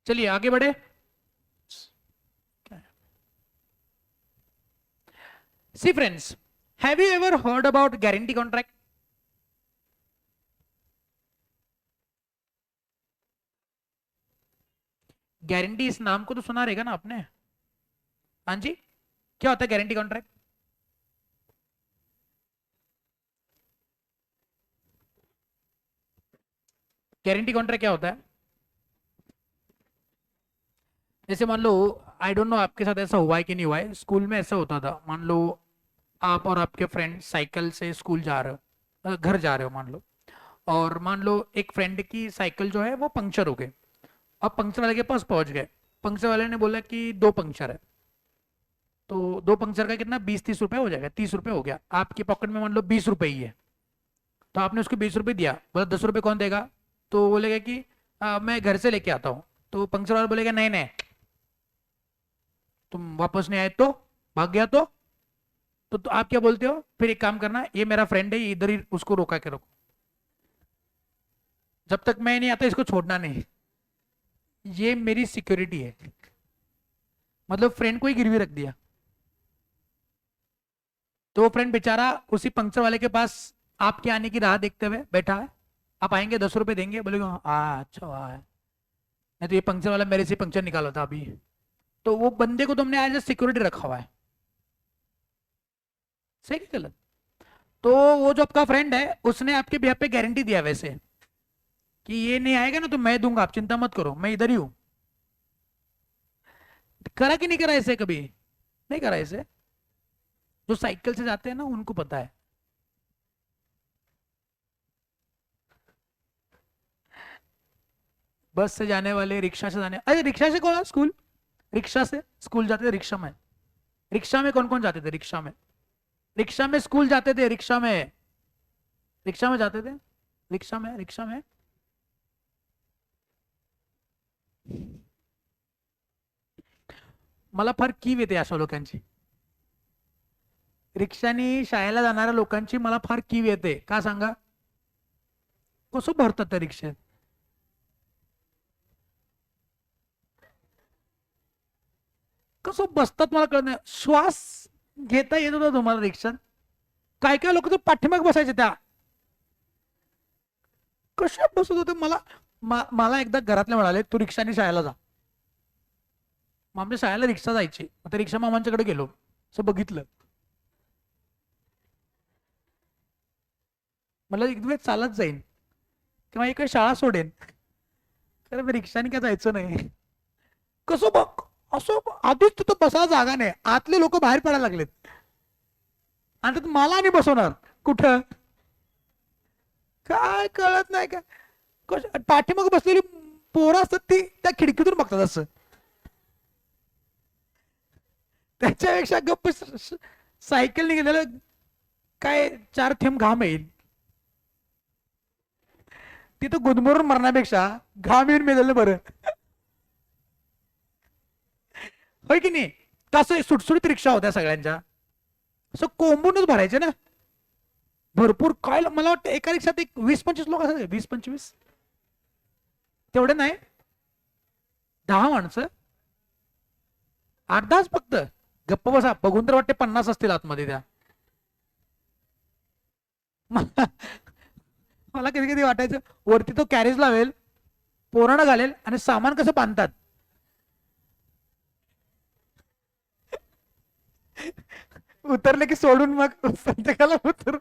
A: चलिए आगे बढ़े। See friends, have you ever heard about guarantee contract? Guarantee इस नाम को तो सुना रहेगा ना आपने? हाँ जी, क्या होता है गारंटी कॉन्ट्रैक्ट? गारंटी कॉन्ट्रैक्ट क्या होता है? जैसे मान लो, आई डोंट नो आपके साथ ऐसा हुआ है कि नहीं हुआ है, स्कूल में ऐसा होता था। मान लो आप और आपके फ्रेंड साइकिल से स्कूल जा रहे हो, घर जा रहे हो मान लो, और मान लो एक फ्रेंड की साइकिल जो है वो पंक्चर हो गई। अब पंक्चर वाले के पास पहुंच गए। पंक्चर वाले ने बोला कि दो पंक्चर है, तो दो पंक्चर का कितना, 20-30 रुपए हो जाएगा। 30 रुपए हो गया, आपकी पॉकेट में मान लो 20 रुपए ही है। तो आपने उसको 20 रुपए दिया, बोला 10 रुपए कौन देगा? तो बोलेगा कि मैं घर से लेके आता हूँ। तो पंक्चर वाला बोलेगा नहीं नहीं, तुम वापस नहीं आए तो, भाग गया तो आप क्या बोलते हो फिर? एक काम करना, ये मेरा फ्रेंड है, ये इधर ही उसको रोका के रखो, जब तक मैं नहीं आता इसको छोड़ना नहीं, ये मेरी सिक्योरिटी है। मतलब फ्रेंड को ही गिरवी रख दिया। तो वो फ्रेंड बेचारा उसी पंक्चर वाले के पास आपके आने की राह देखते हुए बैठा है। आप आएंगे 10 रुपए देंगे, बोलेगा अच्छा हुआ है, नहीं तो ये पंक्चर वाला मेरे से पंक्चर निकाला था अभी। तो वो बंदे को तुमने एज ए सिक्योरिटी रखा हुआ है। सही कि गलत? तो वो जो आपका फ्रेंड है उसने आपके बिहाफ पे गारंटी दिया वैसे, कि ये नहीं आएगा ना तो मैं दूंगा, आप चिंता मत करो, मैं इधर ही हूं। करा कि नहीं करा ऐसे कभी? नहीं करा ऐसे? जो साइकिल से जाते हैं ना उनको पता है। बस से जाने वाले, रिक्शा से जाने, अरे रिक्शा से कौन स्कूल, रिक्शा से स्कूल जाते थे रिक्शा में। रिक्शा में कौन कौन जाते थे? रिक्शा में, रिक्शा में स्कूल जाते थे, रिक्शा में, रिक्शा में जाते थे, रिक्शा में, रिक्शा में। मला फार कीव येते अशा लोकांची, रिक्षाने शाळेला जाणाऱ्या लोकांची मला फार कीव येते. का सांगा? कसं भरतात त्या रिक्षेत? कसं बसतात मला कळत नाही. श्वास घेता येत होता तुम्हाला रिक्षात? काय काय लोक तर पाठीमाग बसायचे त्या, कशा बसत होते. मला एकदा घरातले म्हणाले तू रिक्षाने शाळेला जा. मग आमच्या शाळेला रिक्षा जायची, मग त्या रिक्षा मामांच्याकडे गेलो, असं बघितलं, मला एक वेळ चालत जाईन किंवा एक वेळ शाळा सोडेन, कारण मी रिक्षाने काय जायचं नाही. कसं बघ, असं आधीच तिथं बसायला जागा नाही, आतले लोक बाहेर पडायला लागलेत, आणि त्यात मला आणि बसवणार कुठं? काय कळत नाही का? पाठीमाग बसलेली पोरं असतात ती त्या खिडकीतून बघतात असं. त्याच्यापेक्षा गप्प सायकल निघालेलं काय 4 थेंब घाम येईल, तिथं गुदमरून मरण्यापेक्षा घाम येऊन मेलेलं बरं. होय की नाही? तसं सुटसुटीत रिक्षा होत्या सगळ्यांच्या, असं कोंबूनच भरायचे ना भरपूर. काय मला वाटतं एका रिक्षात एक 20-25 लोक असायचे, 20-25, तेवढे नाही, 10 माणसं, 8-10 फक्त. गप्प बसा, बघून तर वाटते 50 असतील आतमध्ये त्या. मला कधी कधी वाटायचं वरती तो कॅरेज लावेल, पोराणं घालेल, आणि सामान कसं बांधतात. उतरले की सोडून मग प्रत्येकाला उतर.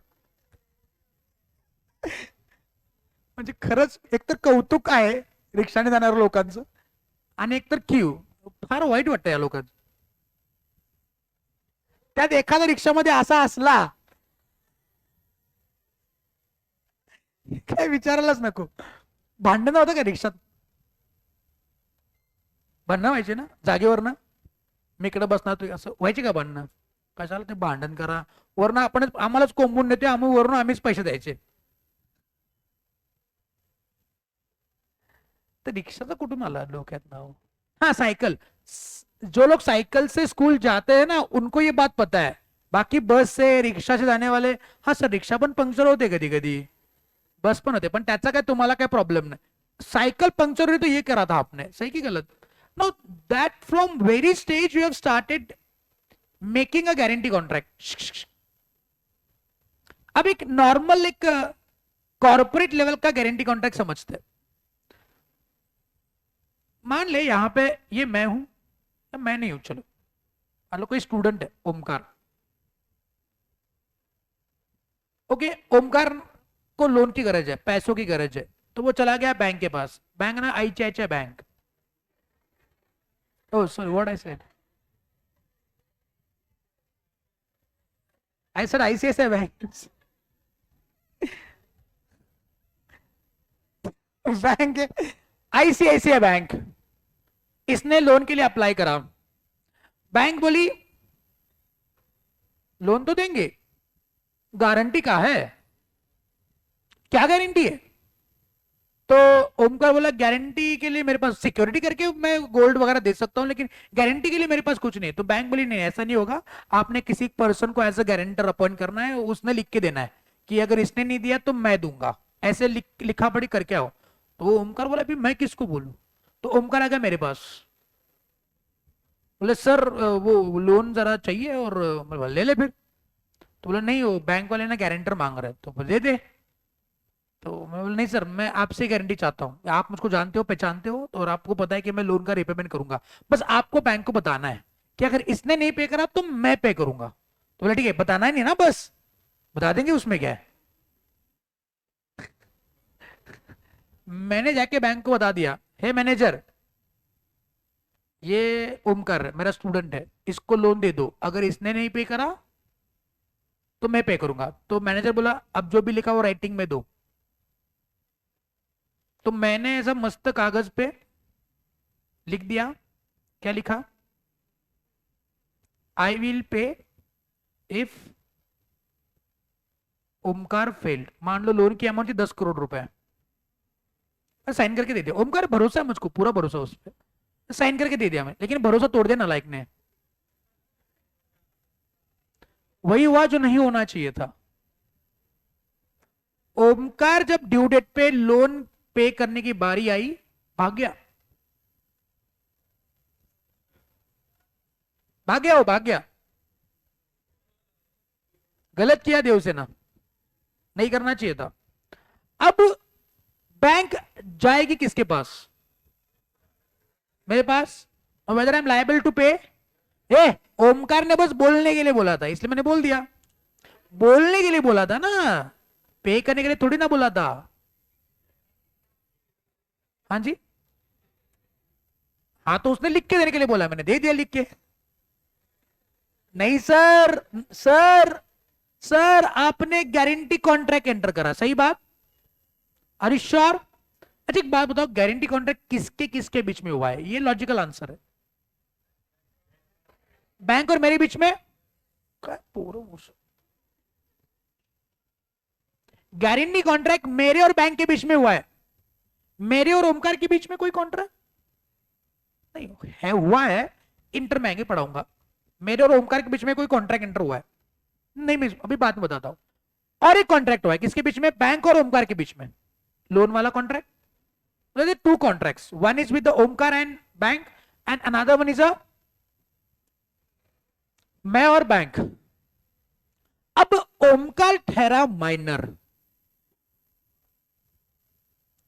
A: म्हणजे खरंच एकतर कौतुक आहे रिक्षाने जाणाऱ्या लोकांचं, आणि एकतर कीव. फार वाईट वाटतं या लोकांचं. त्यात एखाद्या रिक्षामध्ये असा असला काय विचारायलाच नको. भांडण होतं का रिक्षात? भांडणं व्हायचे ना जागेवर ना, मी इकडे बसणार तू असं व्हायचे का भांडणं? कशाला ते भांडण करा, वरून आपण आम्हालाच कोंबून देते, आम्हीच पैसे द्यायचे. तर रिक्शाचा कुठून आला डोक्यात नाव? हाँ साइकिल, जो लोग साइकिल से स्कूल जाते हैं ना उनको ये बात पता है, बाकी बस से रिक्शा से जाने वाले, हाँ सर रिक्शा पण पंक्चर होते कधी कधी, बस पण होते, पण त्याचा काय तुम्हाला काय प्रॉब्लेम नाही. सायकल पंक्चर हुई तो ये करा था आपने, सही की गलत? No, that from very stage you have started making a guarantee contract. अब एक नॉर्मल एक कॉर्पोरेट लेवल का गारंटी कॉन्ट्रैक्ट समझते हैं. मान ले यहां पे ये मैं हूं या मैं नहीं हूं, चलो मान लो कोई स्टूडेंट है ओमकार. ओके, ओमकार को लोन की गरज है, पैसों की गरज है, तो वो चला गया बैंक के पास. बैंक ना ICICI bank. Oh sorry, what I said, I said ICICI bank. Bank है आईसीआईसीआई बैंक. इसने लोन के लिए अप्लाई करा. बैंक बोली लोन तो देंगे, गारंटी का है, क्या गारंटी है? तो ओमकार बोला गारंटी के लिए मेरे पास सिक्योरिटी करके मैं गोल्ड वगैरह दे सकता हूं, लेकिन गारंटी के लिए मेरे पास कुछ नहीं. तो बैंक बोली नहीं ऐसा नहीं होगा, आपने किसी पर्सन को एज अ गारंटर अपॉइंट करना है, उसने लिख के देना है कि अगर इसने नहीं दिया तो मैं दूंगा, ऐसे लिखा पढ़ी करके आओ. तो ओमकार बोला अभी मैं किसको बोलूं? तो ओमकार आ गया मेरे पास, बोले सर वो लोन जरा चाहिए, और मैं बोला ले ले फिर. तो बोला नहीं वो बैंक वाले ना गारंटर मांग रहे हैं, तो बोले दे दे. तो मैं बोला नहीं सर मैं आपसे गारंटी चाहता हूँ, आप मुझको जानते हो पहचानते हो, और आपको पता है कि मैं लोन का रिपेमेंट करूंगा, बस आपको बैंक को बताना है कि अगर इसने नहीं पे करा तो मैं पे करूंगा. तो बोला ठीक है, बताना ही नहीं ना, बस बता देंगे उसमें क्या है. मैंने जाके बैंक को बता दिया, हे मैनेजर ये ओमकार मेरा स्टूडेंट है, इसको लोन दे दो, अगर इसने नहीं पे करा तो मैं पे करूंगा. तो मैनेजर बोला अब जो भी लिखा वो राइटिंग में दो. तो मैंने ऐसा मस्त कागज पे लिख दिया, क्या लिखा, I will pay if Omkar failed. मान लो लोन की अमाउंट थी 10 करोड़ रुपए, साइन करके दे दिया. ओमकार भरोसा है मुझको, पूरा भरोसा उस पर, साइन करके दे दिया मैं, लेकिन भरोसा तोड़ दिया नालायक ने. वही हुआ जो नहीं होना चाहिए था. ओमकार जब ड्यू डेट पे लोन पे करने की बारी आई भाग गया, भाग गया, वो भाग गया. गलत किया देवसेना, नहीं करना चाहिए था. अब बैंक जाएगी किसके पास? मेरे पास. Whether I am liable to pay, A Omkar ने बस बोलने के लिए बोला था, इसलिए मैंने बोल दिया. बोलने के लिए बोला था ना, पे करने के लिए थोड़ी ना बोला था. हाँ जी, हाँ तो उसने लिख के देने के लिए बोला, मैंने दे दिया लिख के. नहीं सर, सर सर आपने गारंटी कॉन्ट्रैक्ट एंटर करा, सही बात. Are you sure? अच्छा एक बात बताओ, गारंटी कॉन्ट्रैक्ट किसके किसके बीच में हुआ है? ये लॉजिकल आंसर है. बैंक और मेरे बीच में. गारंटी कॉन्ट्रैक्ट मेरे और बैंक के बीच में हुआ है, मेरे और ओमकार के बीच में कोई कॉन्ट्रैक्ट नहीं है. हुआ है इंटर में आगे पढ़ाऊंगा, मेरे और ओमकार के बीच में कोई कॉन्ट्रैक्ट इंटर हुआ है नहीं, मैं अभी बाद में बताता हूं. और एक कॉन्ट्रैक्ट हुआ है किसके बीच में? बैंक और ओमकार के बीच में, लोन वाला contract. Two contracts, one is with the Omkar and bank, and another one is a मैं और बैंक. अब ओमकार ठहरा माइनर,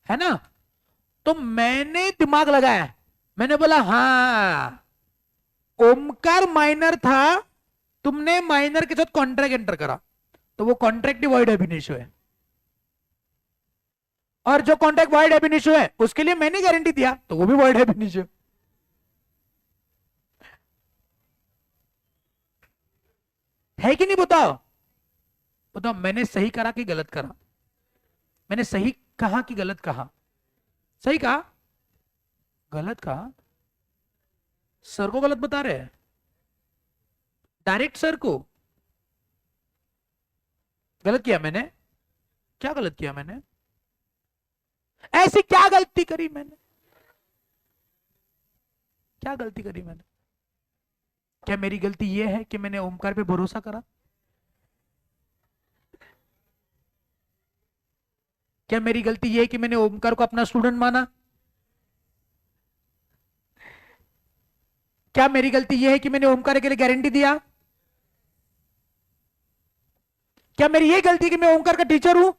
A: है ना? तो मैंने दिमाग लगाया, मैंने बोला हाँ ओमकार माइनर था, तुमने माइनर के साथ कॉन्ट्रैक्ट एंटर करा, तो वो कॉन्ट्रैक्ट वॉइड एब इनिशियो है, और जो कॉन्ट्रैक्ट वॉइड एब इनिशियो है उसके लिए मैंने गारंटी दिया, तो वो भी वॉइड एब इनिशियो. है कि नहीं? बताओ बताओ, मैंने सही करा कि गलत करा? मैंने सही कहा कि गलत कहा? सही कहा. गलत कहा? सर को गलत बता रहे हैं? डायरेक्ट सर को? गलत किया मैंने? क्या गलत किया मैंने? ऐसी क्या गलती करी मैंने? क्या गलती करी मैंने? क्या मेरी गलती यह है कि मैंने ओमकार पे भरोसा करा? क्या मेरी गलती यह है कि मैंने ओमकार को अपना स्टूडेंट माना? क्या मेरी गलती यह है कि मैंने ओमकार के लिए गारंटी दिया? क्या मेरी यह गलती है कि मैं ओमकार का टीचर हूं?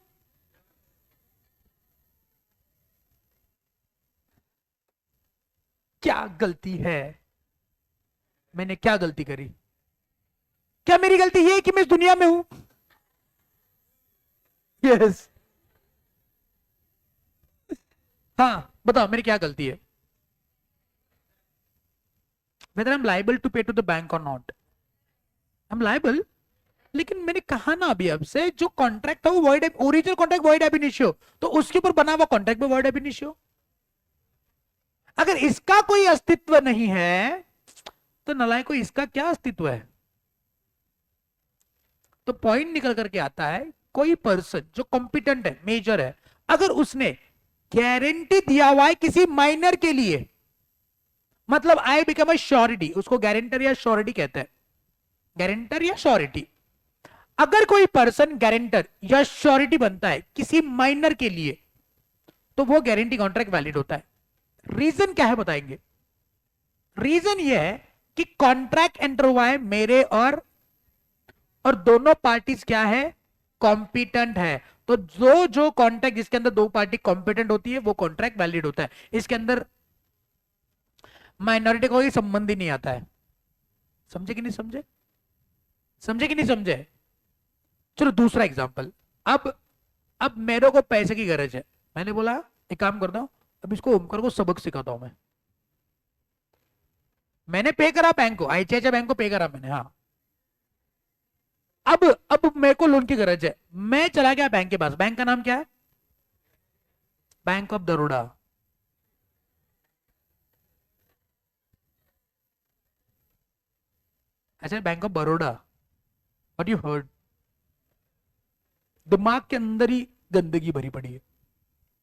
A: क्या गलती है? मैंने क्या गलती करी? क्या मेरी गलती यह है कि मैं इस दुनिया में हूं? यस। हाँ, बताओ मेरी क्या गलती है? whether I'm liable to pay to the bank or not. I'm liable. लेकिन मैंने कहा ना अभी आपसे, जो कॉन्ट्रैक्ट था वो void, original contract void ab initio, तो उसके ऊपर बना हुआ कॉन्ट्रैक्ट भी वॉइड एब इनिशियो। अगर इसका कोई अस्तित्व नहीं है तो नलायक को इसका क्या अस्तित्व है? तो पॉइंट निकल करके आता है, कोई पर्सन जो कॉम्पिटेंट है, मेजर है, अगर उसने गारंटी दिया हुआ है किसी माइनर के लिए, मतलब आई बिकम अ श्योरिटी, उसको गारंटर या श्योरिटी कहते हैं, गारंटर या श्योरिटी। अगर कोई पर्सन गारंटर या श्योरिटी बनता है किसी माइनर के लिए, तो वो गारंटी कॉन्ट्रैक्ट वैलिड होता है। रीजन क्या है बताएंगे? रीजन ये है कि कॉन्ट्रैक्ट एंटर हुआ है मेरे और दोनों पार्टीज क्या है? कॉम्पिटेंट है। तो जो जो कॉन्ट्रैक्ट जिसके अंदर दो पार्टी कॉम्पिटेंट होती है वो कॉन्ट्रैक्ट वैलिड होता है। इसके अंदर माइनॉरिटी का कोई संबंध ही नहीं आता है। समझे कि नहीं समझे? समझे कि नहीं समझे? चलो दूसरा एग्जांपल। अब अब मेरे को पैसे की गरज है, मैंने बोला एक काम करता हूं, अब इसको ओमकार को सबक सिखाता हूं मैं। मैंने पे करा बैंक को, आईसीआईसीआई बैंक को पे करा मैंने, हाँ। अब मेरे को लोन की गरज है, मैं चला गया बैंक के पास। बैंक का नाम क्या है? Bank of Baroda. अच्छा, bank of Baroda. What you heard? दिमाग के अंदर ही गंदगी भरी पड़ी है।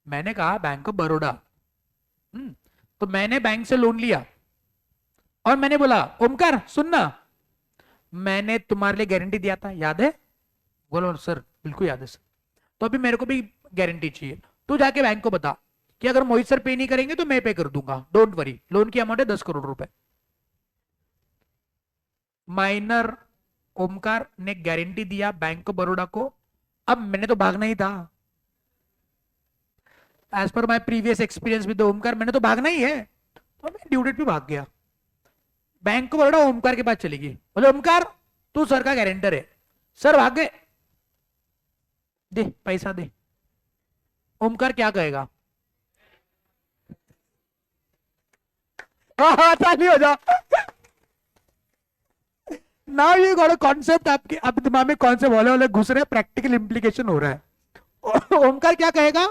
A: मैंने कहा बैंक ऑफ बड़ौदा। तो मैंने बैंक से लोन लिया और मैंने बोला ओमकार सुनना, मैंने तुम्हारे लिए गारंटी दिया था, याद है? बोलो सर बिल्कुल याद है सर। तो अभी मेरे को भी गारंटी चाहिए। तू जाके बैंक को बता कि अगर मोहित सर पे नहीं करेंगे तो मैं पे कर दूंगा, डोंट वरी, लोन की अमाउंट है 10 करोड़ रुपए। माइनर ओमकार ने गारंटी दिया बैंक ऑफ बड़ौदा को। अब मैंने तो भागना ही था, as per my previous experience with Omkar, मैंने तो भागना ही है, तो मैं ड्यू डेट पे भाग गया। बैंक ऑफ बड़ौदा ओमकार के पास चली गई, बोले ओमकार तू सर का गारंटर है। सर भाग गए, दे पैसा दे। ओमकार क्या कहेगा? हाँ हाँ, ताली हो जा। नाउ ये गॉट अ कॉन्सेप्ट, आपके अब दिमाग में कॉन्सेप्ट वाले वाले घुस रहे हैं, प्रैक्टिकल इंप्लीकेशन हो रहा है। ओमकार क्या कहेगा?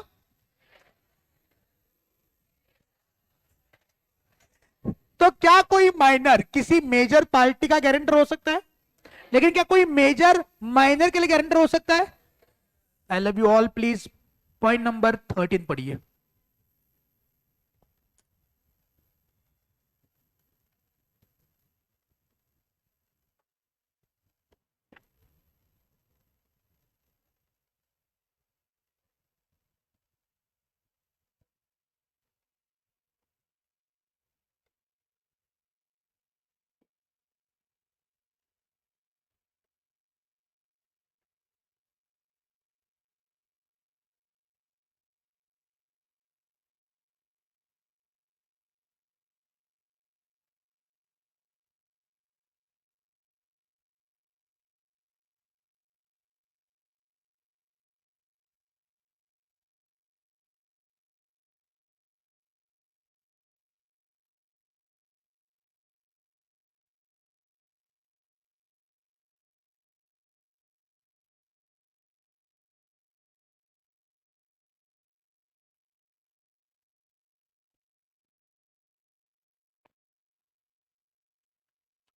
A: तो क्या कोई माइनर किसी मेजर पार्टी का गारंटर हो सकता है? लेकिन क्या कोई मेजर माइनर के लिए गारंटर हो सकता है? I love you all, please point number 13 पढ़िए।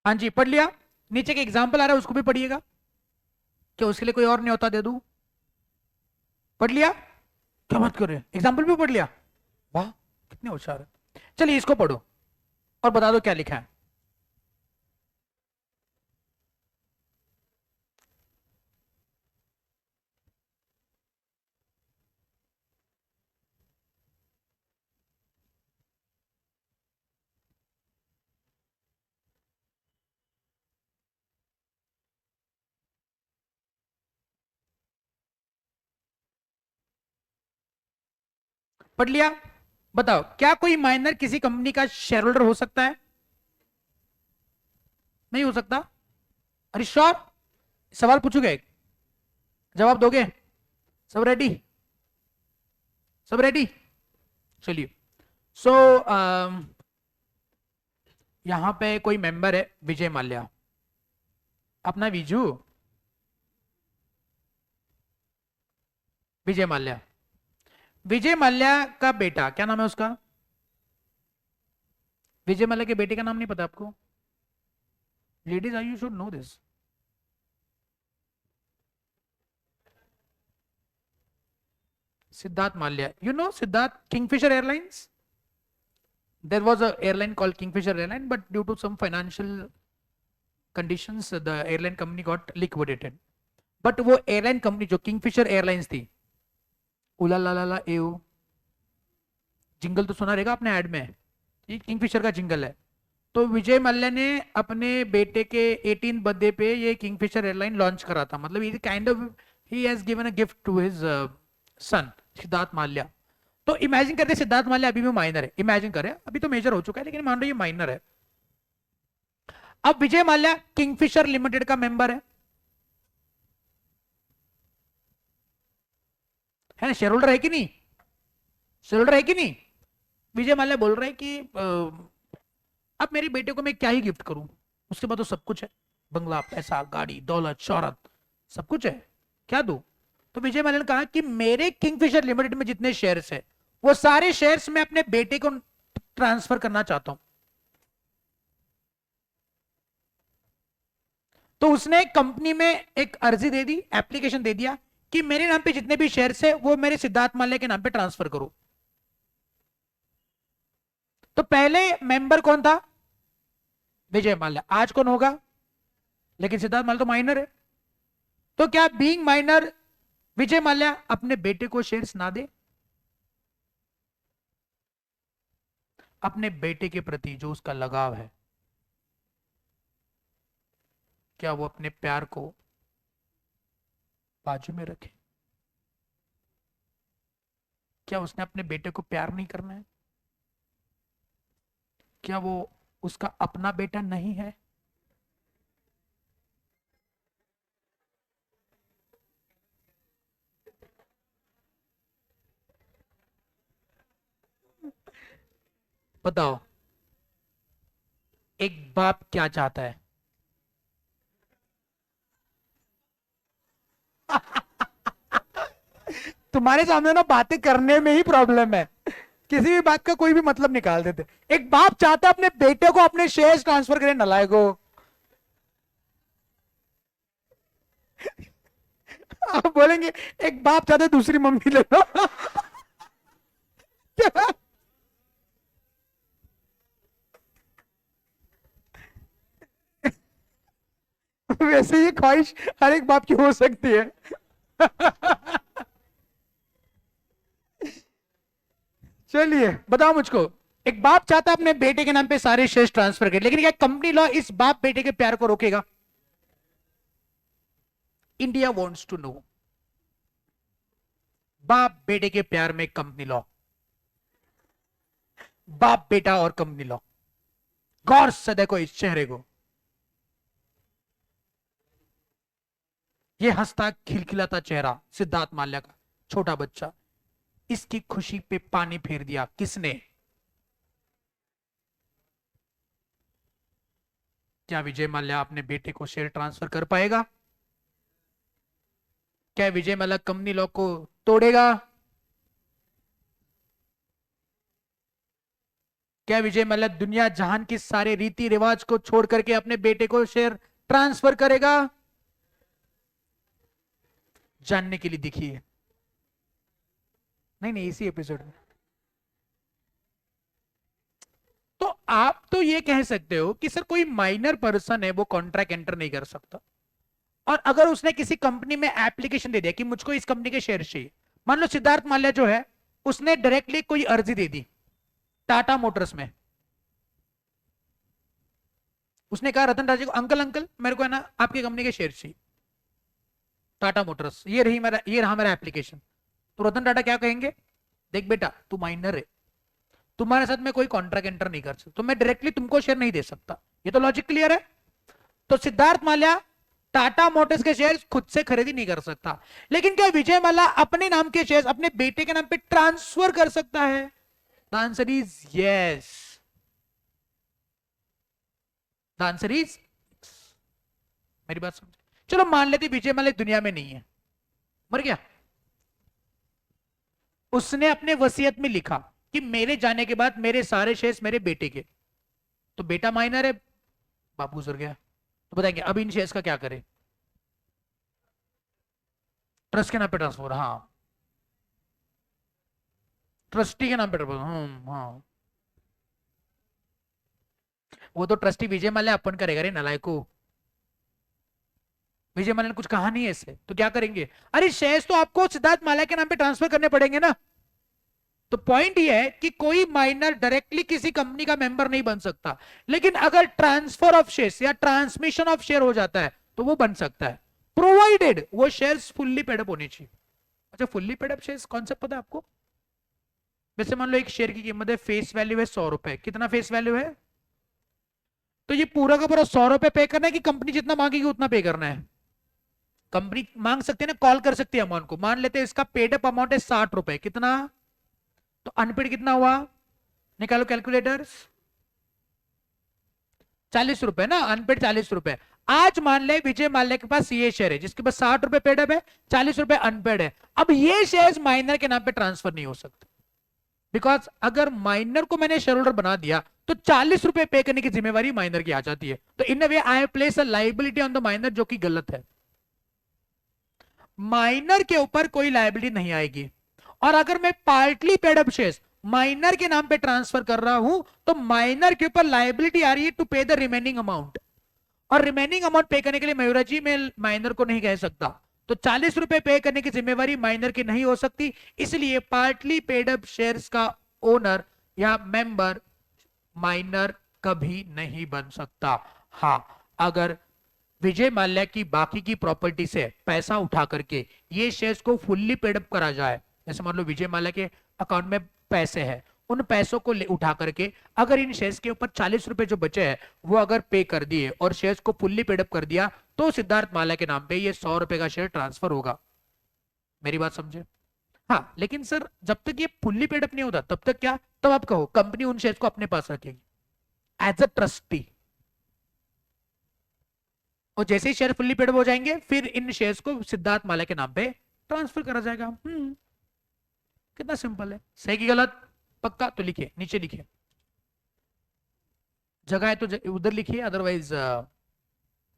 A: हाँ जी, पढ़ लिया। नीचे के एग्जाम्पल आ रहा है उसको भी पढ़िएगा, क्या उसके लिए कोई और नहीं होता दे दूं? पढ़ लिया? क्या बात कर रहे हैं, एग्जाम्पल भी पढ़ लिया? वाह, कितने होशियार है। चलिए इसको पढ़ो और बता दो क्या लिखा है। पढ़ लिया? बताओ, क्या कोई माइनर किसी कंपनी का शेयर होल्डर हो सकता है? नहीं हो सकता? अरे श्योर? सवाल पूछोगे, जवाब दोगे? सब रेडी? सब रेडी? चलिए। सो यहां पे कोई मेंबर है विजय माल्या, अपना विजू, विजय माल्या। विजय माल्या का बेटा, क्या नाम है उसका? विजय माल्या के बेटे का नाम नहीं पता आपको? Ladies, I you should know this. Siddharth Mallya, you know Siddharth, Kingfisher Airlines? There was a airline called Kingfisher Airline, but due to some financial conditions, the airline company got liquidated. But वो airline company जो Kingfisher Airlines थी, उला ला ला ला एओ, jingle तो सुना रहेगा आपने add में, ये किंगफिशर का जिंगल है। तो विजय मल्ल्या ने अपने बेटे के 18 बर्थडे पे ये किंगफिशर एयरलाइन लॉन्च करा था, मतलब ये काइंड ऑफ ही has given a gift to his son Siddharth Mallya. तो इमेजिन करते सिद्धार्थ माल्या अभी भी माइनर है, इमेजिन करें, अभी तो मेजर हो चुका है लेकिन मान लो ये माइनर है। अब विजय माल्या किंगफिशर लिमिटेड का मेंबर है ना, शेयर होल्डर है कि नहीं? शेयर होल्डर है कि नहीं? विजय माल्या बोल रहे हैं कि अब मेरे बेटे को मैं क्या ही गिफ्ट करूं, उसके बाद तो सब कुछ है, बंगला, पैसा, गाड़ी, दौलत, शोहरत, सब कुछ है, क्या दूं? तो विजय माल्या ने कहा कि मेरे किंगफिशर लिमिटेड में जितने शेयर्स है वो सारे शेयर्स मैं अपने बेटे को ट्रांसफर करना चाहता हूं। तो उसने कंपनी में एक अर्जी दे दी, एप्लीकेशन दे दिया कि मेरे नाम पे जितने भी शेयर्स है वो मेरे सिद्धार्थ माल्या के नाम पे ट्रांसफर करो। तो पहले मेंबर कौन था? विजय माल्या। आज कौन होगा? लेकिन सिद्धार्थ माल्या तो माइनर है, तो क्या बीइंग माइनर विजय माल्या अपने बेटे को शेयर्स ना दे? अपने बेटे के प्रति जो उसका लगाव है, क्या वो अपने प्यार को बाजू में रखे? क्या उसने अपने बेटे को प्यार नहीं करना है? क्या वो उसका अपना बेटा नहीं है? बताओ, एक बाप क्या चाहता है? तुम्हारे सामने ना बातें करने में ही प्रॉब्लम है, किसी भी बात का कोई भी मतलब निकाल देते। एक बाप चाहता है अपने बेटे को अपने शेयर्स ट्रांसफर करें, नलायको। आप बोलेंगे एक बाप चाहता है दूसरी मम्मी ले लो। वैसे ये ख्वाहिश हर एक बाप की हो सकती है। चलिए बताओ मुझको, एक बाप चाहता है अपने बेटे के नाम पे सारे शेयर्स ट्रांसफर करें, लेकिन क्या कंपनी लॉ इस बाप बेटे के प्यार को रोकेगा? इंडिया वांट्स टू नो, बाप बेटे के प्यार में कंपनी लॉ, बाप बेटा और कंपनी लॉ, गौर से देखो इस चेहरे को, ये हंसता खिलखिलाता चेहरा सिद्धार्थ माल्या का, छोटा बच्चा, इसकी खुशी पे पानी फेर दिया किसने? क्या विजय माल्या अपने बेटे को शेयर ट्रांसफर कर पाएगा? क्या विजय माल्या कंपनी लॉ को तोड़ेगा? क्या विजय माल्या दुनिया जहान की सारे रीति रिवाज को छोड़ करके अपने बेटे को शेयर ट्रांसफर करेगा? जानने के लिए देखिए, नहीं नहीं इसी एपिसोड में। तो आप तो ये कह सकते हो कि सर कोई माइनर पर्सन है वो कॉन्ट्रैक्ट एंटर नहीं कर सकता, और अगर उसने किसी कंपनी में एप्लीकेशन दे दिया कि मुझको इस कंपनी के शेयर चाहिए, मान लो सिद्धार्थ माल्या जो है उसने डायरेक्टली कोई अर्जी दे दी टाटा मोटर्स में, उसने कहा रतन टाटा जी को, अंकल अंकल मेरे को है ना आपकी कंपनी के शेयर चाहिए टाटा मोटर्स, ये रहा मेरा एप्लीकेशन। तो रतन टाटा क्या कहेंगे, देख बेटा तू माइनर है, तुम्हारे साथ मैं कोई कॉन्ट्रैक्ट एंटर नहीं कर सकता, तो मैं डायरेक्टली तुमको शेयर नहीं दे सकता। ये तो लॉजिक क्लियर है। तो सिद्धार्थ माल्या टाटा मोटर्स के शेयर खुद से खरीदी नहीं कर सकता, लेकिन क्या विजय माल्या अपने नाम के शेयर अपने बेटे के नाम पे ट्रांसफर कर सकता है? The answer is yes. The answer is, मेरी बात समझ, चलो मान लेते विजय माल्या दुनिया में नहीं है, मर गया, उसने अपने वसीयत में लिखा कि मेरे जाने के बाद मेरे सारे शेयर्स मेरे बेटे के, तो बेटा माइनर है, बाप गुजर गया, तो बताएंगे अब इन शेयर्स का क्या करें? ट्रस्ट के नाम पे ट्रांसफर, हाँ ट्रस्टी के नाम पे ट्रांसफर, हाँ वो तो ट्रस्टी विजय माल्या अपन करेगा रे नालायको, विजय माल्या ने कुछ कहा नहीं है इससे, तो क्या करेंगे? अरे शेयर्स तो आपको सिद्धार्थ माल्या के नाम पे ट्रांसफर करने पड़ेंगे ना। तो पॉइंट ये है कि कोई माइनर डायरेक्टली किसी कंपनी का मेंबर नहीं बन सकता, लेकिन अगर ट्रांसफर ऑफ शेयर्स या ट्रांसमिशन ऑफ शेयर हो जाता है तो वो बन सकता है, प्रोवाइडेड वो शेयर्स फुल्ली पेडअप होने चाहिए। अच्छा फुल्ली पेडअप शेयर्स कॉन्सेप्ट पता है आपको? वैसे मान लो एक शेयर की कीमत है, फेस वैल्यू है 100 रुपए, कितना फेस वैल्यू है? तो ये पूरा का पूरा 100 रुपए पे करना है कि कंपनी जितना मांगेगी उतना पे करना है? कंपनी मांग सकते हैं ना, कॉल कर सकती है अमाउंट को, मान लेते हैं इसका पेडअप अमाउंट है 60 रुपए, कितना? तो अनपेड कितना हुआ, निकालो कैलकुलेटर्स, 40 रुपए ना, अनपेड 40 रुपए। आज मान ले विजय माल्या के पास ये शेयर है जिसके पास 60 रुपए पेडअप है, 40 रुपए अनपेड है, अब ये शेयर्स माइनर के नाम पे ट्रांसफर नहीं हो सकते, बिकॉज अगर माइनर को मैंने शेयर होल्डर बना दिया तो 40 रुपए पे करने की जिम्मेवारी माइनर की आ जाती है, तो in way I place a liability on the minor, जो कि गलत है। माइनर के ऊपर कोई लाइबिलिटी नहीं आएगी, और अगर मैं पार्टली पेडअप शेयर्स माइनर के नाम पे ट्रांसफर कर रहा हूं तो माइनर के ऊपर लाइबिलिटी आ रही है to pay the remaining amount, और रिमेनिंग अमाउंट पे करने के लिए मयूरा जी मैं माइनर को नहीं कह सकता, तो 40 रुपए पे करने की जिम्मेवारी माइनर की नहीं हो सकती, इसलिए पार्टली पेड अप शेयर्स का ओनर या मेंबर माइनर कभी नहीं बन सकता। हाँ अगर विजय माल्या की बाकी की प्रॉपर्टी से पैसा उठा करके ये शेयर्स को फुल्ली पेड अप करा जाए, जैसे मान लो विजय माल्या के अकाउंट में पैसे हैं, उन पैसों को उठा करके अगर इन शेयर्स के ऊपर 40 रुपए जो बचे हैं वो अगर पे कर दिए और शेयर्स को फुल्ली पेड अप कर दिया, तो सिद्धार्थ माल्या के नाम पे ये 100 रुपए का शेयर ट्रांसफर होगा। मेरी बात समझे? हाँ लेकिन सर जब तक ये फुल्ली पेड अप नहीं होता तब तक क्या, तब आप कहो कंपनी उन शेयर्स को अपने पास रखेगी एज अ ट्रस्टी, और जैसे ही शेयर फुल्ली पेड अप हो जाएंगे फिर इन शेयर्स को सिद्धार्थ माल्या के नाम पे ट्रांसफर करा जाएगा। कितना सिंपल है, सही की गलत? पक्का? तो लिखिए नीचे लिखिए, जगह है तो उधर लिखिए, अदरवाइज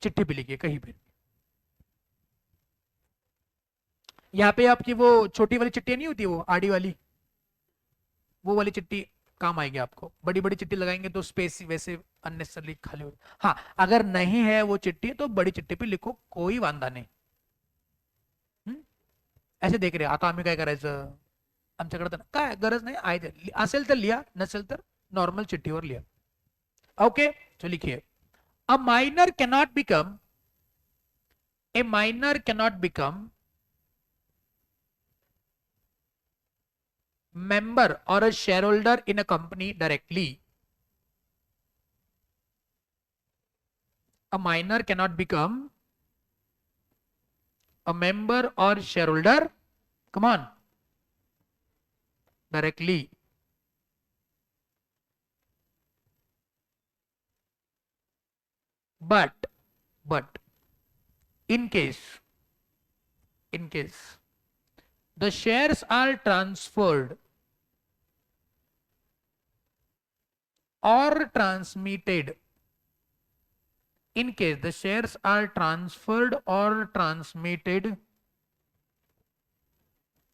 A: चिट्ठी पे लिखिए कहीं पे। यहाँ पे आपकी वो छोटी वाली चिट्ठी नहीं होती, वो आड़ी वाली, वो वाली चिट्ठी काम आएगी आपको, बड़ी बड़ी चिट्ठी लगाएंगे तो स्पेस वैसे अननेसेसरली खाली हो। हाँ अगर नहीं है वो चिट्ठी तो बड़ी चिट्ठी पे लिखो, कोई वांदा नहीं। ऐसे देख रहे आता आम्ही काय करायचं, आमच्याकडे तर काय गरज नाही आहे, असेल तर लिहा, नसेल तर नॉर्मल चिट्ठीवर लिहा। ओके तो लिखिए, a minor cannot become, A minor cannot become member or a shareholder in a company directly. A minor cannot become a member or shareholder, come on, directly, but in case the shares are transferred or transmitted in case the shares are transferred or transmitted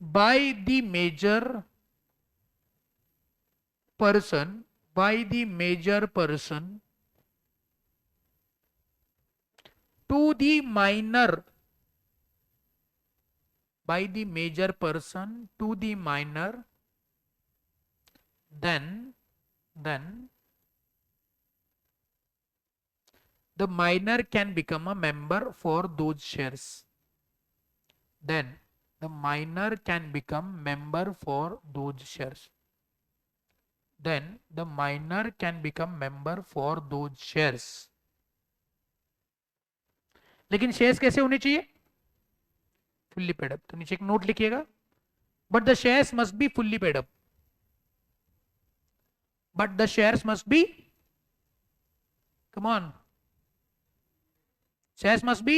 A: by the major person to the minor then the minor can become a member for those shares. Then the minor can become member for those shares. Then the minor can become member for those shares. लेकिन shares कैसे होने चाहिए? Fully paid up. तो नीचे एक note लिखिएगा, but the shares must be fully paid up. But the shares must be, come on, shares must be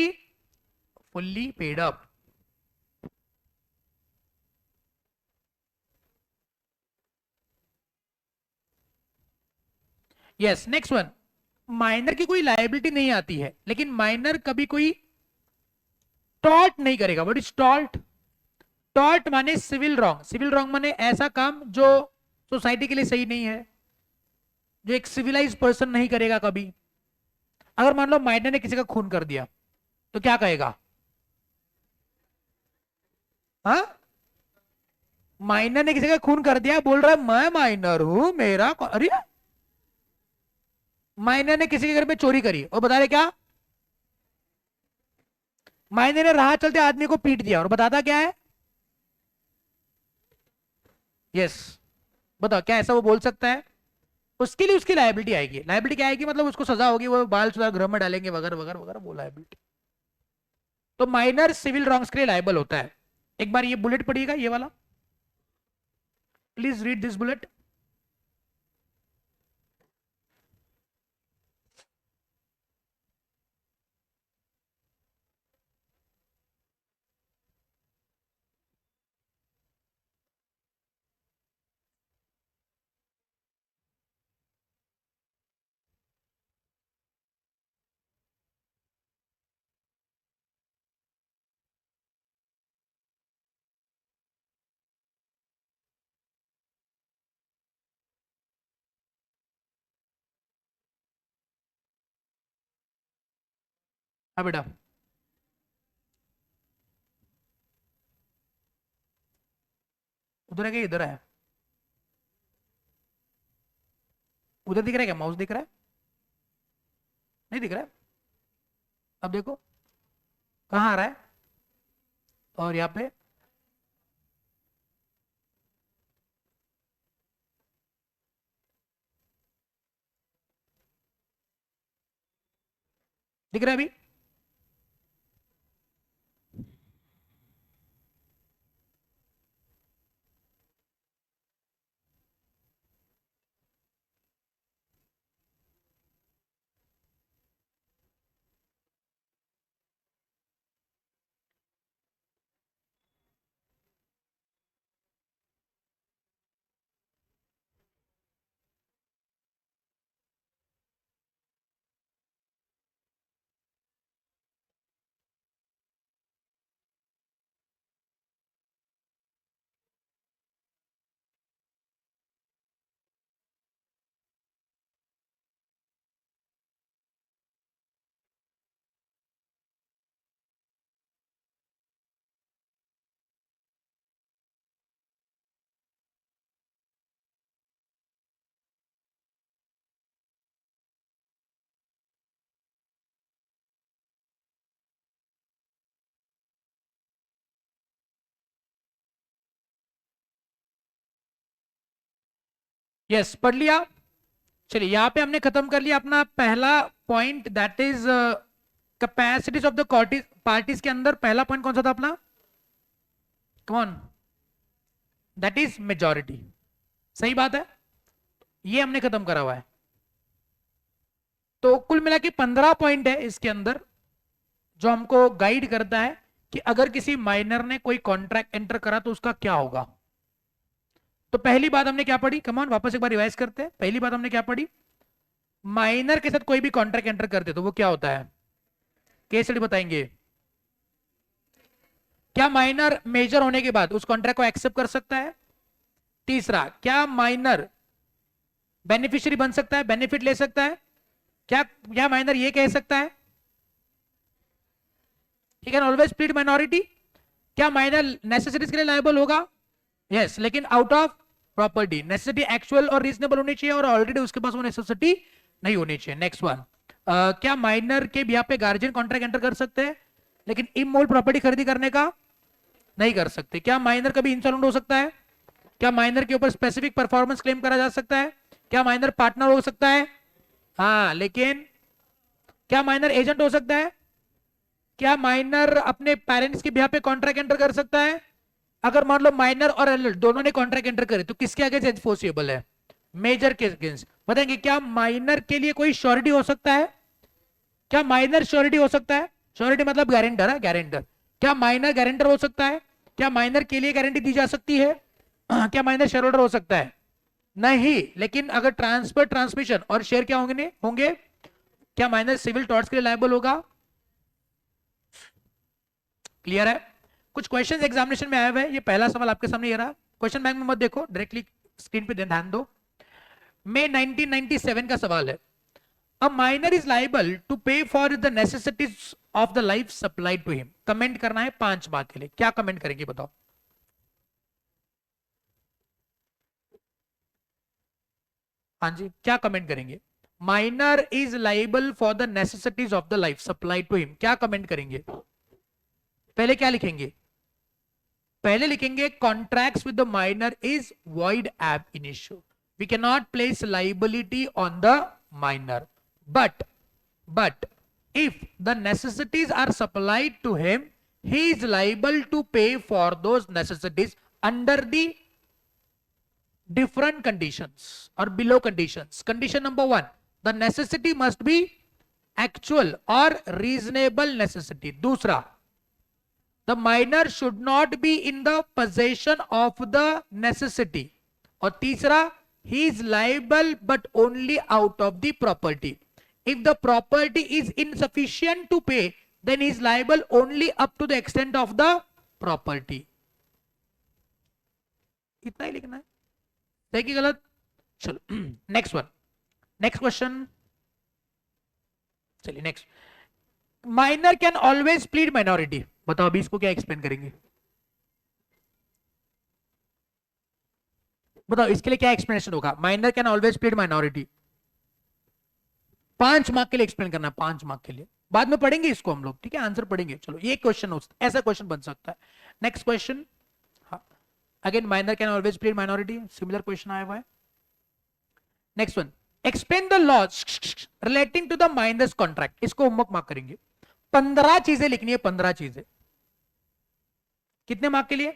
A: fully paid up. Yes, next one. Minor की कोई लायबिलिटी नहीं आती है, लेकिन माइनर कभी कोई टॉर्ट नहीं करेगा. What is tort? टॉर्ट माने सिविल रॉन्ग. सिविल रॉन्ग माने ऐसा काम जो सोसाइटी के लिए सही नहीं है, जो एक सिविलाइज पर्सन नहीं करेगा कभी. अगर मान लो माइनर ने किसी का खून कर दिया, तो क्या कहेगा? हाँ, माइनर ने किसी का खून कर दिया, बोल रहा है मैं माइनर हूं, मेरा अरे माइनर ने किसी के घर में चोरी करी और बता रहे क्या? माइनर ने राह चलते आदमी को पीट दिया और बताता क्या है? यस, बताओ क्या ऐसा वो बोल सकता है? उसके लिए उसकी लायबिलिटी आएगी. लायबिलिटी क्या आएगी? मतलब उसको सजा होगी, वो बाल सुधार गृह में डालेंगे वगैरह वगैरह वगैरह, वो लायबिलिटी. तो माइनर सिविल रॉन्ग्स के लिए लायबल होता है. एक बार ये बुलेट पढ़िएगा, ये वाला. Please read this bullet. हाँ बेटा, उधर है क्या? इधर है? उधर दिख रहा है क्या? माउस दिख रहा है? नहीं दिख रहा है? अब देखो कहाँ आ रहा है. और यहाँ पे दिख रहा है अभी? यस, पढ़ लिया. चलिए यहां पे हमने खत्म कर लिया अपना पहला point, that is capacities of the parties. के अंदर पहला पॉइंट कौन सा था अपना? कौन? That is majority. सही बात है, ये हमने खत्म करा हुआ है. तो कुल मिला के 15 पॉइंट है इसके अंदर, जो हमको गाइड करता है कि अगर किसी माइनर ने कोई कॉन्ट्रैक्ट एंटर करा तो उसका क्या होगा. तो पहली बात हमने क्या पढ़ी? कम ऑन, वापस एक बार रिवाइज करते हैं. पहली बात हमने क्या पढ़ी? माइनर के साथ कोई भी कॉन्ट्रैक्ट एंटर करते तो वो क्या होता है? केस स्टडी बताएंगे। क्या माइनर मेजर होने के बाद उस कॉन्ट्रैक्ट को एक्सेप्ट कर सकता है? तीसरा, क्या माइनर बेनिफिशियरी बन सकता है, बेनिफिट ले सकता है? क्या क्या माइनर ये कह सकता है he can always plead minority? क्या माइनर नेसेसिटीज के लिए लायबल होगा? यस लेकिन out of property. Necessity actual और रीजनेबल होनी चाहिए और ऑलरेडी उसके पास वो नेसेसिटी नहीं होनी चाहिए। नेक्स्ट वन, क्या माइनर के बिहाफ पे गार्जियन कॉन्ट्रैक्ट एंटर कर सकते हैं लेकिन इमोल प्रॉपर्टी खरीदी करने का नहीं कर सकते? क्या माइनर कभी इंसॉल्वेंट हो सकता है? क्या माइनर के ऊपर स्पेसिफिक परफॉर्मेंस क्लेम करा जा सकता है? क्या माइनर पार्टनर हो सकता है? हाँ लेकिन क्या माइनर एजेंट हो सकता है? क्या माइनर अपने पेरेंट्स के बिहाफ पे कॉन्ट्रैक्ट एंटर कर सकता है? अगर मान लो माइनर और एडल्ट दोनों ने कॉन्ट्रैक्ट एंटर करे तो किसके आगे एनफोर्सेबल है? मेजर के अगेंस्ट। बताएंगे क्या माइनर के लिए कोई श्योरिटी हो सकता है? क्या माइनर श्योरिटी हो सकता है? श्योरिटी मतलब गारंटर है, गारंटर। क्या माइनर गारंटर हो सकता है? क्या माइनर के लिए गारंटी दी जा सकती है? क्या माइनर शेयर होल्डर हो सकता है? नहीं। लेकिन अगर ट्रांसफर, ट्रांसमिशन और शेयर क्या होंगे होंगे? क्या माइनर सिविल टॉर्ट्स के लिए लायबल होगा? क्लियर है? कुछ क्वेश्चंस एग्जामिनेशन में आए हुए हैं। ये पहला सवाल आपके सामने ये रहा। क्वेश्चन बैंक में मत देखो, डायरेक्टली स्क्रीन पे ध्यान दो। मई 1997 का सवाल है। A minor is liable to pay for the necessities of the life supplied to him. Comment करना है 5 मार्क के लिए। क्या कमेंट करेंगे बताओ? हाँ जी, क्या कमेंट करेंगे? Minor is liable for the necessities of the life supplied to him, क्या कमेंट करेंगे? पहले क्या लिखेंगे? पहले लिखेंगे contracts with the minor is void ab initio. We can not place liability on the minor, but if the necessities are supplied to him, he is liable to pay for those necessities under the different conditions or below conditions. Condition number 1, the necessity must be actual or reasonable necessity. दूसरा, the minor should not be in the possession of the necessity. और तीसरा, he is liable but only out of the property. If the property is insufficient to pay, then he is liable only up to the extent of the property. इतना ही लिखना है, सही कि गलत? चलो next one, next question. चलिए next, minor can always plead minority. बताओ अभी इसको क्या एक्सप्लेन करेंगे? बताओ इसके लिए क्या एक्सप्लेनेशन होगा? Minor can always plead minority. 5 mark के लिए एक्सप्लेन करना, 5 मार्क के लिए। बाद में पढ़ेंगे इसको हम लोग, ठीक है? आंसर पढ़ेंगे। चलो ये क्वेश्चन हो सकता है, ऐसा क्वेश्चन बन सकता है। Next question, again minor can always plead minority, similar question आया हुआ है। Next one, explain the laws relating to the minors contract. इसको होमवर्क मार्क करेंगे। 15 चीजें लिखनी है, 15 चीजें। कितने मार्क के लिए?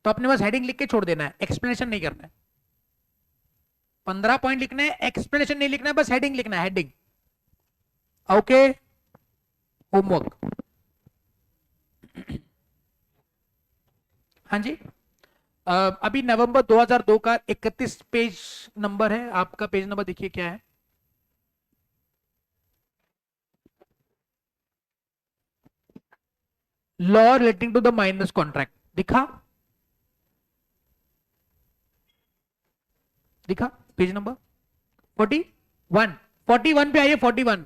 A: तो अपने पास हेडिंग लिख के छोड़ देना है, एक्सप्लेनेशन नहीं करना है। 15 पॉइंट लिखना है, एक्सप्लेनेशन नहीं लिखना है, बस हेडिंग लिखना है, हेडिंग। Okay, homework. हाँ जी, अभी नवंबर 2002 का 31 पेज नंबर है। आपका पेज नंबर देखिए क्या है। Law relating to the minors contract दिखा? दिखा पेज नंबर 41? 41 पे आइए, 41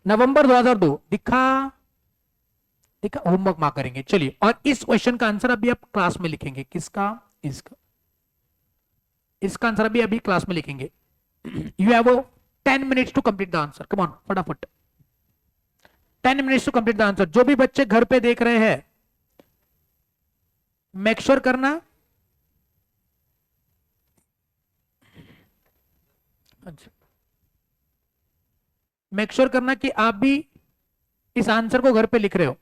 A: नवंबर 2002 दिखा? दिखा? होमवर्क मार्क करेंगे। चलिए, और इस क्वेश्चन का आंसर अभी आप क्लास में लिखेंगे। किसका? इसका। इसका आंसर अभी अभी क्लास में लिखेंगे। You have 10 minutes to complete the answer. Come on, फटाफट 10 minutes to complete the answer. जो भी बच्चे घर पे देख रहे हैं, मेक श्योर करना। अच्छा, मेक श्योर करना कि आप भी इस आंसर को घर पे लिख रहे हो।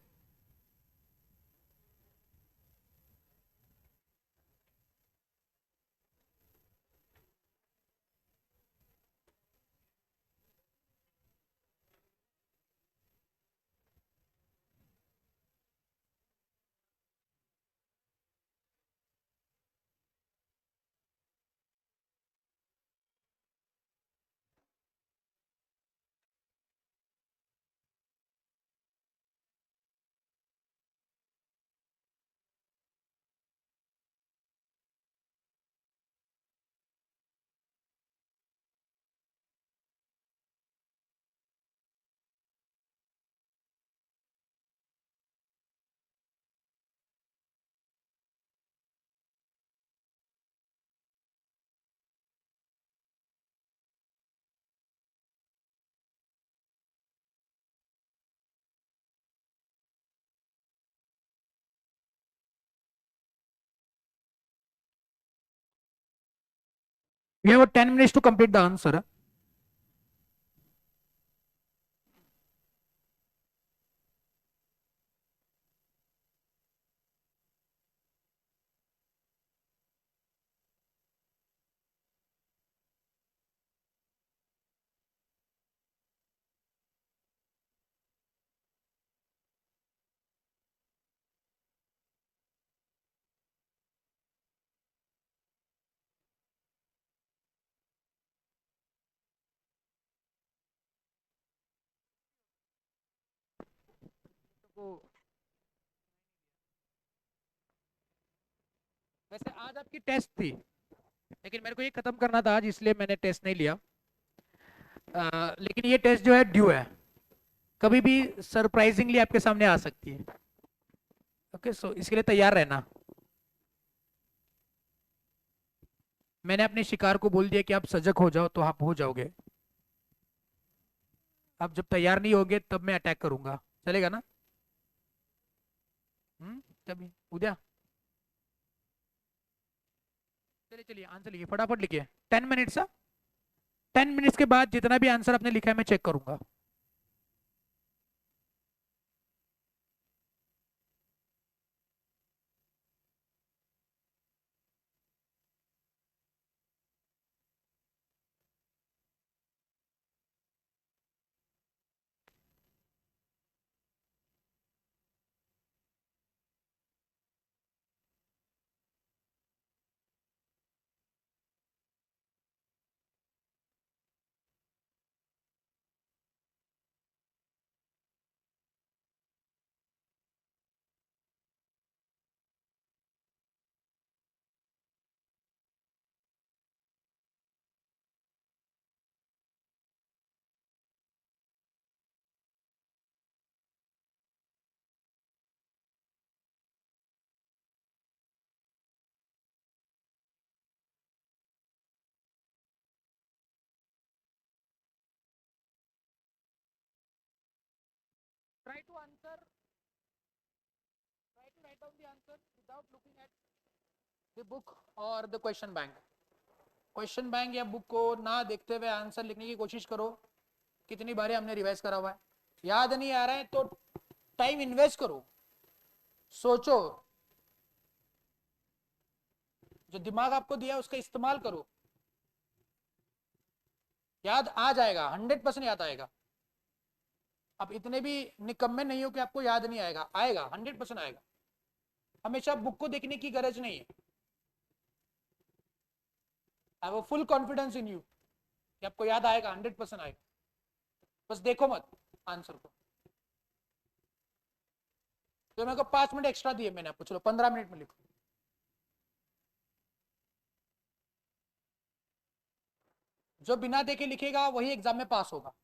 A: You have 10 minutes to complete the answer. तो वैसे आज आपकी टेस्ट थी, लेकिन मेरे को ये खत्म करना था आज, इसलिए मैंने टेस्ट नहीं लिया। लेकिन ये टेस्ट जो है ड्यू है, कभी भी सरप्राइजिंगली आपके सामने आ सकती है। ओके, सो इसके लिए तैयार रहना। मैंने अपने शिकार को बोल दिया कि आप सजग हो जाओ, तो आप हो जाओगे। आप जब तैयार नहीं होगे तब मैं अटैक करूंगा, चलेगा ना? तभी उद्या। चलिए चलिए आंसर लिखिए, फटाफट लिखिए। 10 मिनट्स। 10 मिनट्स के बाद जितना भी आंसर आपने लिखा है मैं चेक करूंगा। Try to answer, try to write down the answer without looking at the book or the question bank. Question bank या बुक को ना देखते हुए आंसर लिखने की कोशिश करो। कितनी बार हमने रिवाइज करा हुआ है, याद नहीं आ रहा है तो टाइम इन्वेस्ट करो, सोचो, जो दिमाग आपको दिया उसका इस्तेमाल करो। याद आ जाएगा, 100% याद आएगा। अब इतने भी निकम्मे नहीं हो कि आपको याद नहीं आएगा, आएगा, 100% आएगा। हमेशा बुक को देखने की गरज नहीं है। I have full confidence in you कि आपको याद आएगा, 100% आएगा। बस देखो मत आंसर को। तो मेरे को 5 मिनट एक्स्ट्रा दिए मैंने आपको, चलो 15 मिनट में लिखो। जो बिना देखे लिखेगा वही एग्जाम में पास होगा।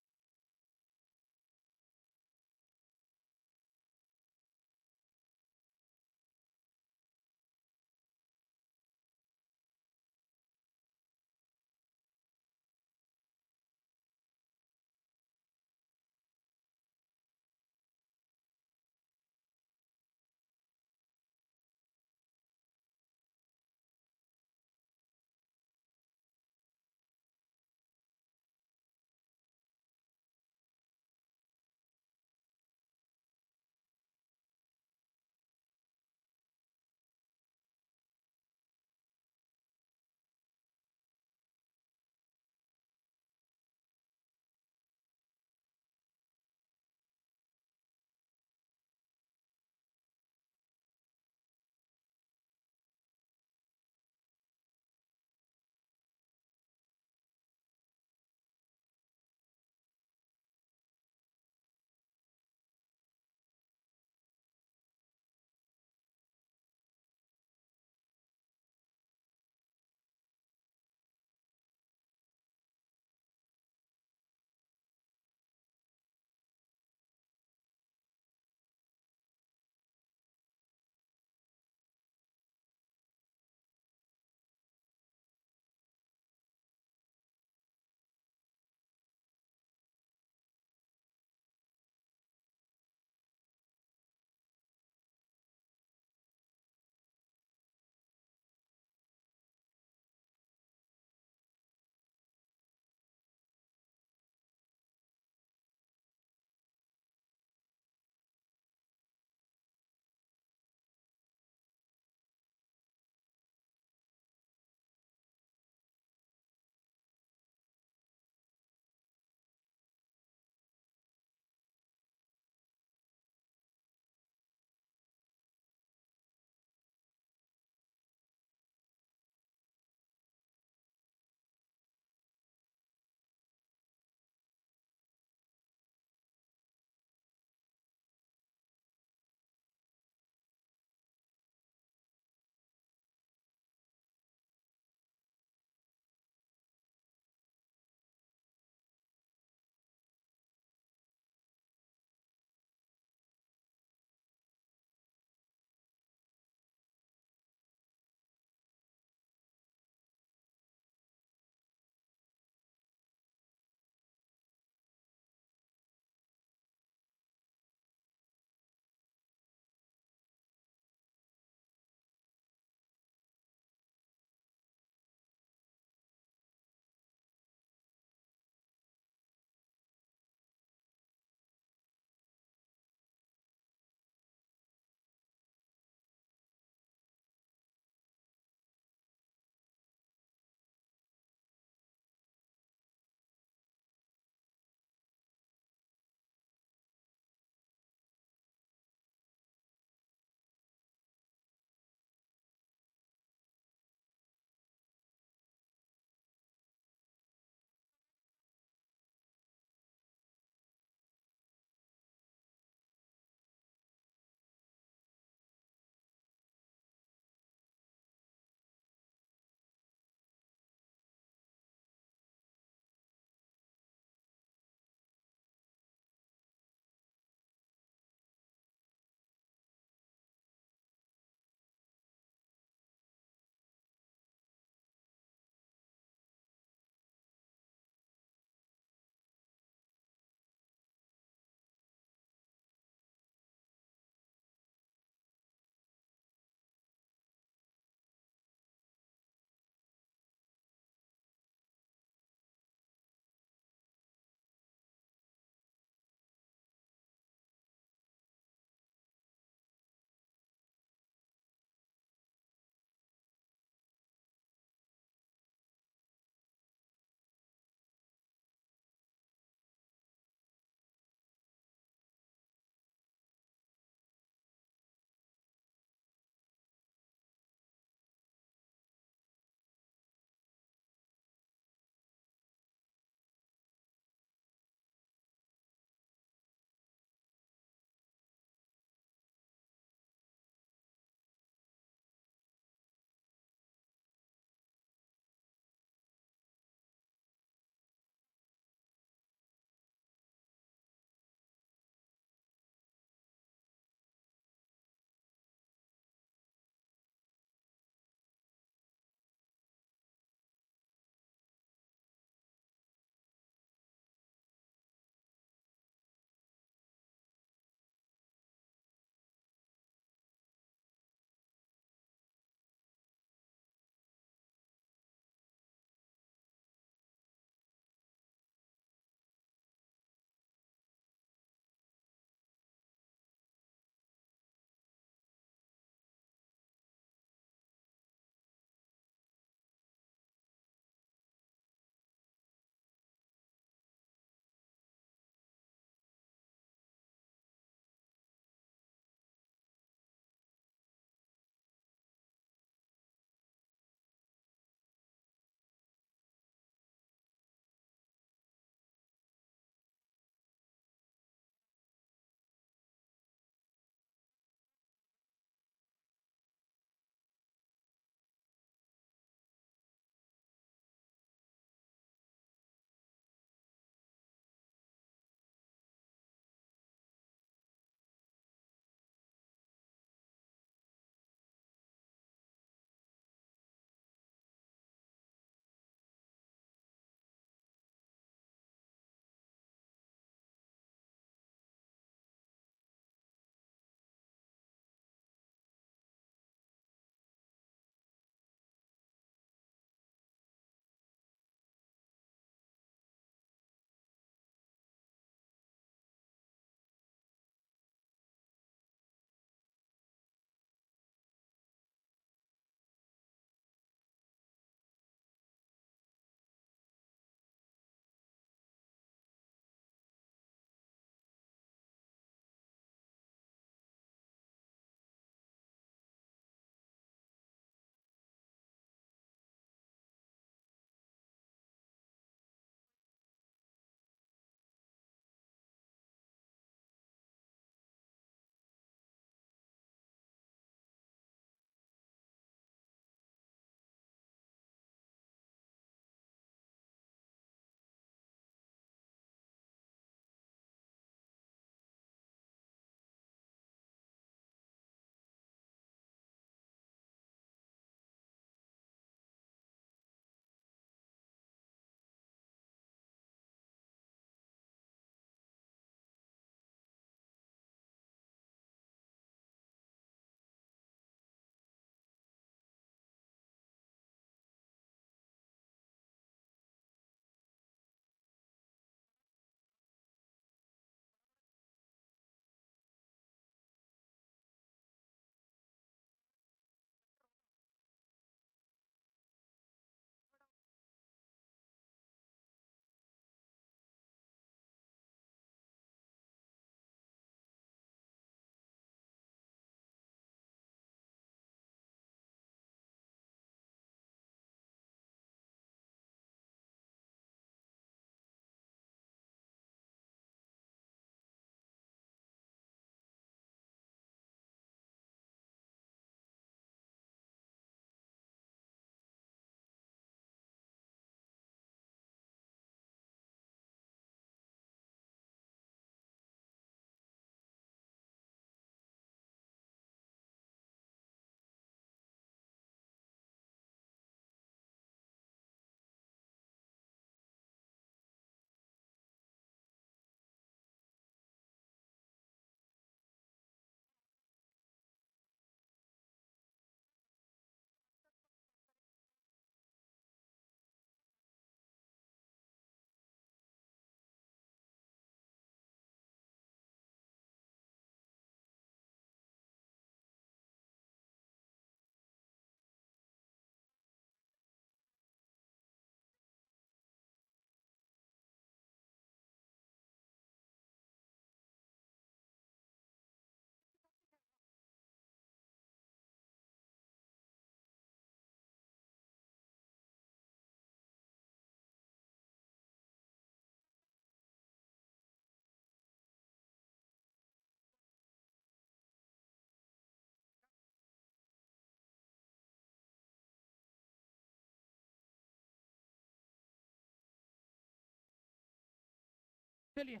A: चलिए,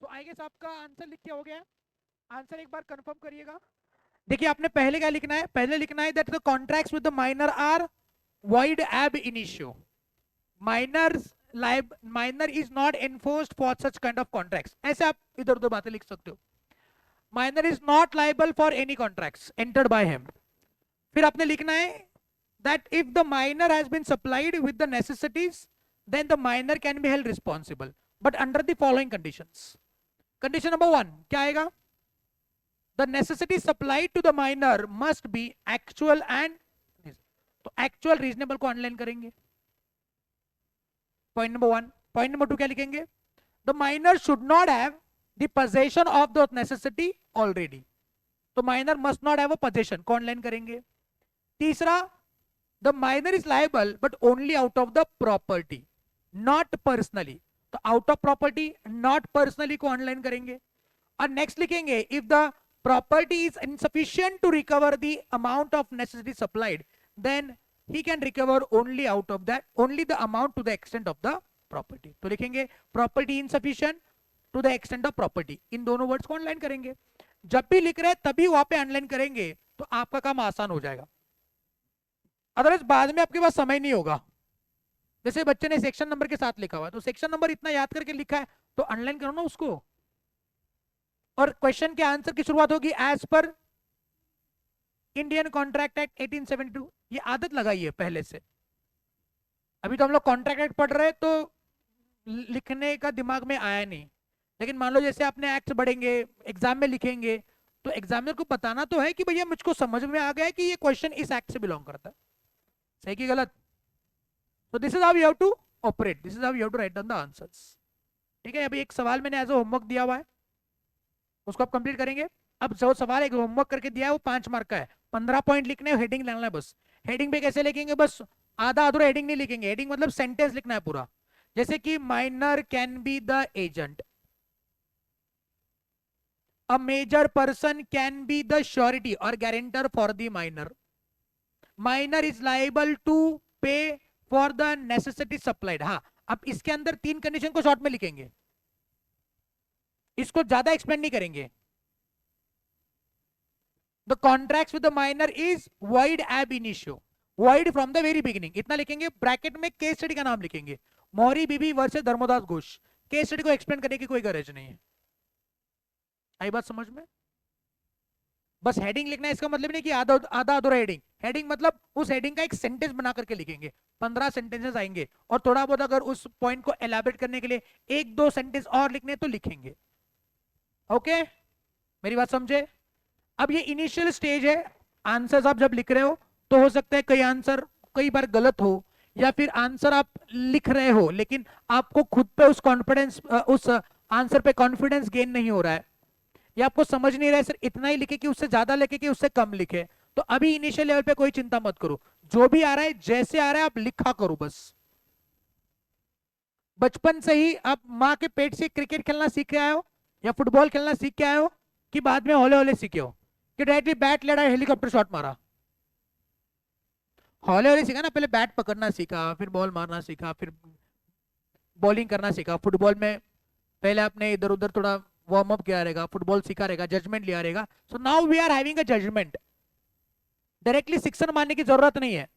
A: तो आई गेस आपका आंसर लिख के हो गया। आंसर एक बार कंफर्म करिएगा। देखिए, आपने पहले क्या लिखना है? पहले लिखना है that the contracts with the minor are void ab initio. Minors minor is not enforced for such kind of contracts. ऐसे आप इधर उधर बातें लिख सकते हो। Minor is not liable for any contracts entered by him. फिर आपने लिखना है that if the minor has been supplied with the necessities, then the minor can be held responsible, but under the following conditions. Condition number 1 क्या आएगा? The necessities supplied to the minor must be actual and, तो actual reasonable को underline करेंगे, point number 1। Point number 2 क्या लिखेंगे? The minor should not have the possession of the necessity already, तो minor must not have a possession को underline करेंगे। तीसरा, the minor is liable but only out of the property, not personally, तो out of property not personally को underline करेंगे। और next लिखेंगे if the property is insufficient to recover the amount of necessity supplied, then he can recover only out of that, only the amount to the extent of the property. तो लिखेंगे property insufficient to the extent of property, इन दोनों words को online करेंगे। जब भी लिख रहे हैं तभी वहां पे अनलाइन करेंगे, तो आपका काम आसान हो जाएगा। अदरवाइज बाद में आपके पास समय नहीं होगा। जैसे बच्चे ने सेक्शन नंबर के साथ लिखा हुआ है, तो सेक्शन नंबर इतना याद करके लिखा है तो अनलाइन करो ना उसको, और क्वेश्चन के आंसर की शुरुआत होगी as per Indian contract act 1872। ये आदत लगाई है पहले से। अभी तो हम लोग कॉन्ट्रैक्ट एक्ट पढ़ रहे हैं तो लिखने का दिमाग में आया नहीं, लेकिन मान लो जैसे अपने एक्ट बढ़ेंगे, एग्जाम में लिखेंगे, तो एग्जामिनर को बताना तो है कि भैया मुझको समझ में आ गया है कि ये क्वेश्चन इस एक्ट से बिलोंग करता है, सही कि गलत। तो this is how you have to operate, this is how you have to write down the answers. ठीक है, अभी एक सवाल मैंने एज अ होमवर्क दिया हुआ है, उसको आप कंप्लीट करेंगे। अब जो सवाल एक होमवर्क करके दिया है वो 5 मार्क का है, 15 पॉइंट लिखने, हेडिंग डालना है बस। हेडिंग पे कैसे लिखेंगे? बस आधा अधूरा हेडिंग नहीं लिखेंगे, हेडिंग मतलब सेंटेंस लिखना है पूरा। जैसे कि minor can be the agent, a major person can be the surety or guarantor for the minor, minor is liable to pay for the necessity supplied. हाँ, अब इसके अंदर 3 कंडीशन को शॉर्ट में लिखेंगे, इसको ज्यादा एक्सप्लेन नहीं करेंगे। The contracts with the minor is void ab initio, void from the very beginning, इतना लिखेंगे। ब्रैकेट में केस स्टडी का नाम लिखेंगे, Mohori Bibi versus Dharmodas Ghosh. Case study को एक्सप्लेन करने की कोई गरज नहीं है। आई बात समझ में? बस हेडिंग लिखना है, इसका मतलब नहीं कि आधा आधा अधूरा हेडिंग। हेडिंग मतलब उस हेडिंग का एक सेंटेंस बना करके लिखेंगे, 15 सेंटेंसेस आएंगे, और थोड़ा बहुत अगर उस पॉइंट को एलैबोरेट करने के लिए 1-2 सेंटेंस और लिखने तो लिखेंगे। ओके, मेरी बात समझे? अब ये इनिशियल स्टेज है, आंसर्स आप जब लिख रहे हो तो हो सकता है कई आंसर कई बार गलत हो, या फिर आंसर आप लिख रहे हो लेकिन आपको खुद पे उस कॉन्फिडेंस, उस आंसर पे कॉन्फिडेंस गेन नहीं हो रहा है, या आपको समझ नहीं रहा है, सिर्फ इतना ही लिखे कि उससे ज्यादा लिखे कि उससे कम लिखे। तो अभी इनिशियल लेवल पे कोई चिंता मत करो, जो भी आ रहा है जैसे आ रहा है आप लिखा करो बस। बचपन से ही आप माँ के पेट से क्रिकेट खेलना सीख के आए हो या फुटबॉल खेलना सीख के आए हो, कि बाद में हौले हौले सीखे हो कि डायरेक्टली बैट ले रहा है हेलीकॉप्टर शॉट मारा? हौले हौले सीखा ना, पहले बैट पकड़ना सीखा, फिर बॉल मारना सीखा, फिर बॉलिंग करना सीखा। फुटबॉल में पहले आपने इधर उधर थोड़ा वार्म अप किया रहेगा, फुटबॉल सीखा रहेगा, जजमेंट लिया रहेगा। So now we are having a judgement, directly sixer मारने की जरूरत नहीं है।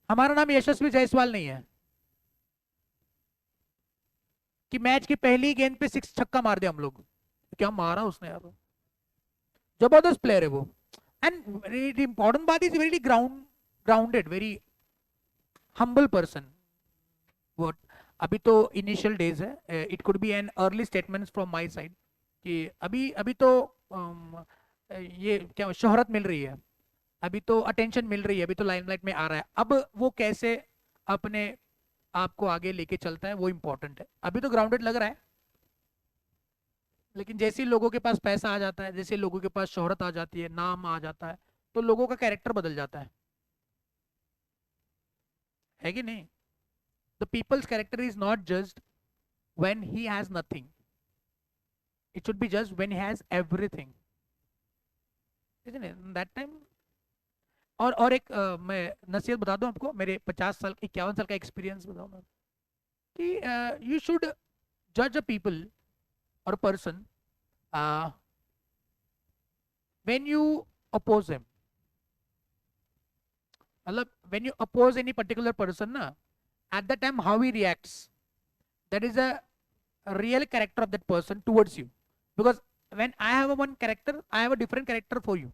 A: हमारा नाम यशस्वी जायसवाल नहीं है कि मैच की पहली गेंद पे 6 छक्का मार दिया हम लोग। क्या मारा उसने यार, जबरदस्त प्लेयर है वो। एंड इंपॉर्टेंट बात is very grounded, very humble person. What, अभी तो इनिशियल डेज है, it could be an early statement from my side कि अभी अभी तो ये क्या शोहरत मिल रही है, अभी तो अटेंशन मिल रही है, अभी तो लाइमलाइट में आ रहा है। अब वो कैसे अपने आप को आगे लेके चलता है वो इंपॉर्टेंट है। अभी तो ग्राउंडेड लग रहा है, लेकिन जैसे ही लोगों के पास पैसा आ जाता है, जैसे लोगों के पास शोहरत आ जाती है, नाम आ जाता है, तो लोगों का कैरेक्टर बदल जाता है कि नहीं? The people's character is not judged when he has nothing, it should be judged when he has everything, isn't it? That time। और एक मैं नसीहत बता दूं आपको, मेरे 50 साल 51 साल का एक्सपीरियंस बताऊं मैं, कि you should judge a people or a person when you oppose him. मतलब when you oppose any particular person ना, at that time how he reacts, that is a real character of that person towards you. Because when I have a one character, I have a different character for you.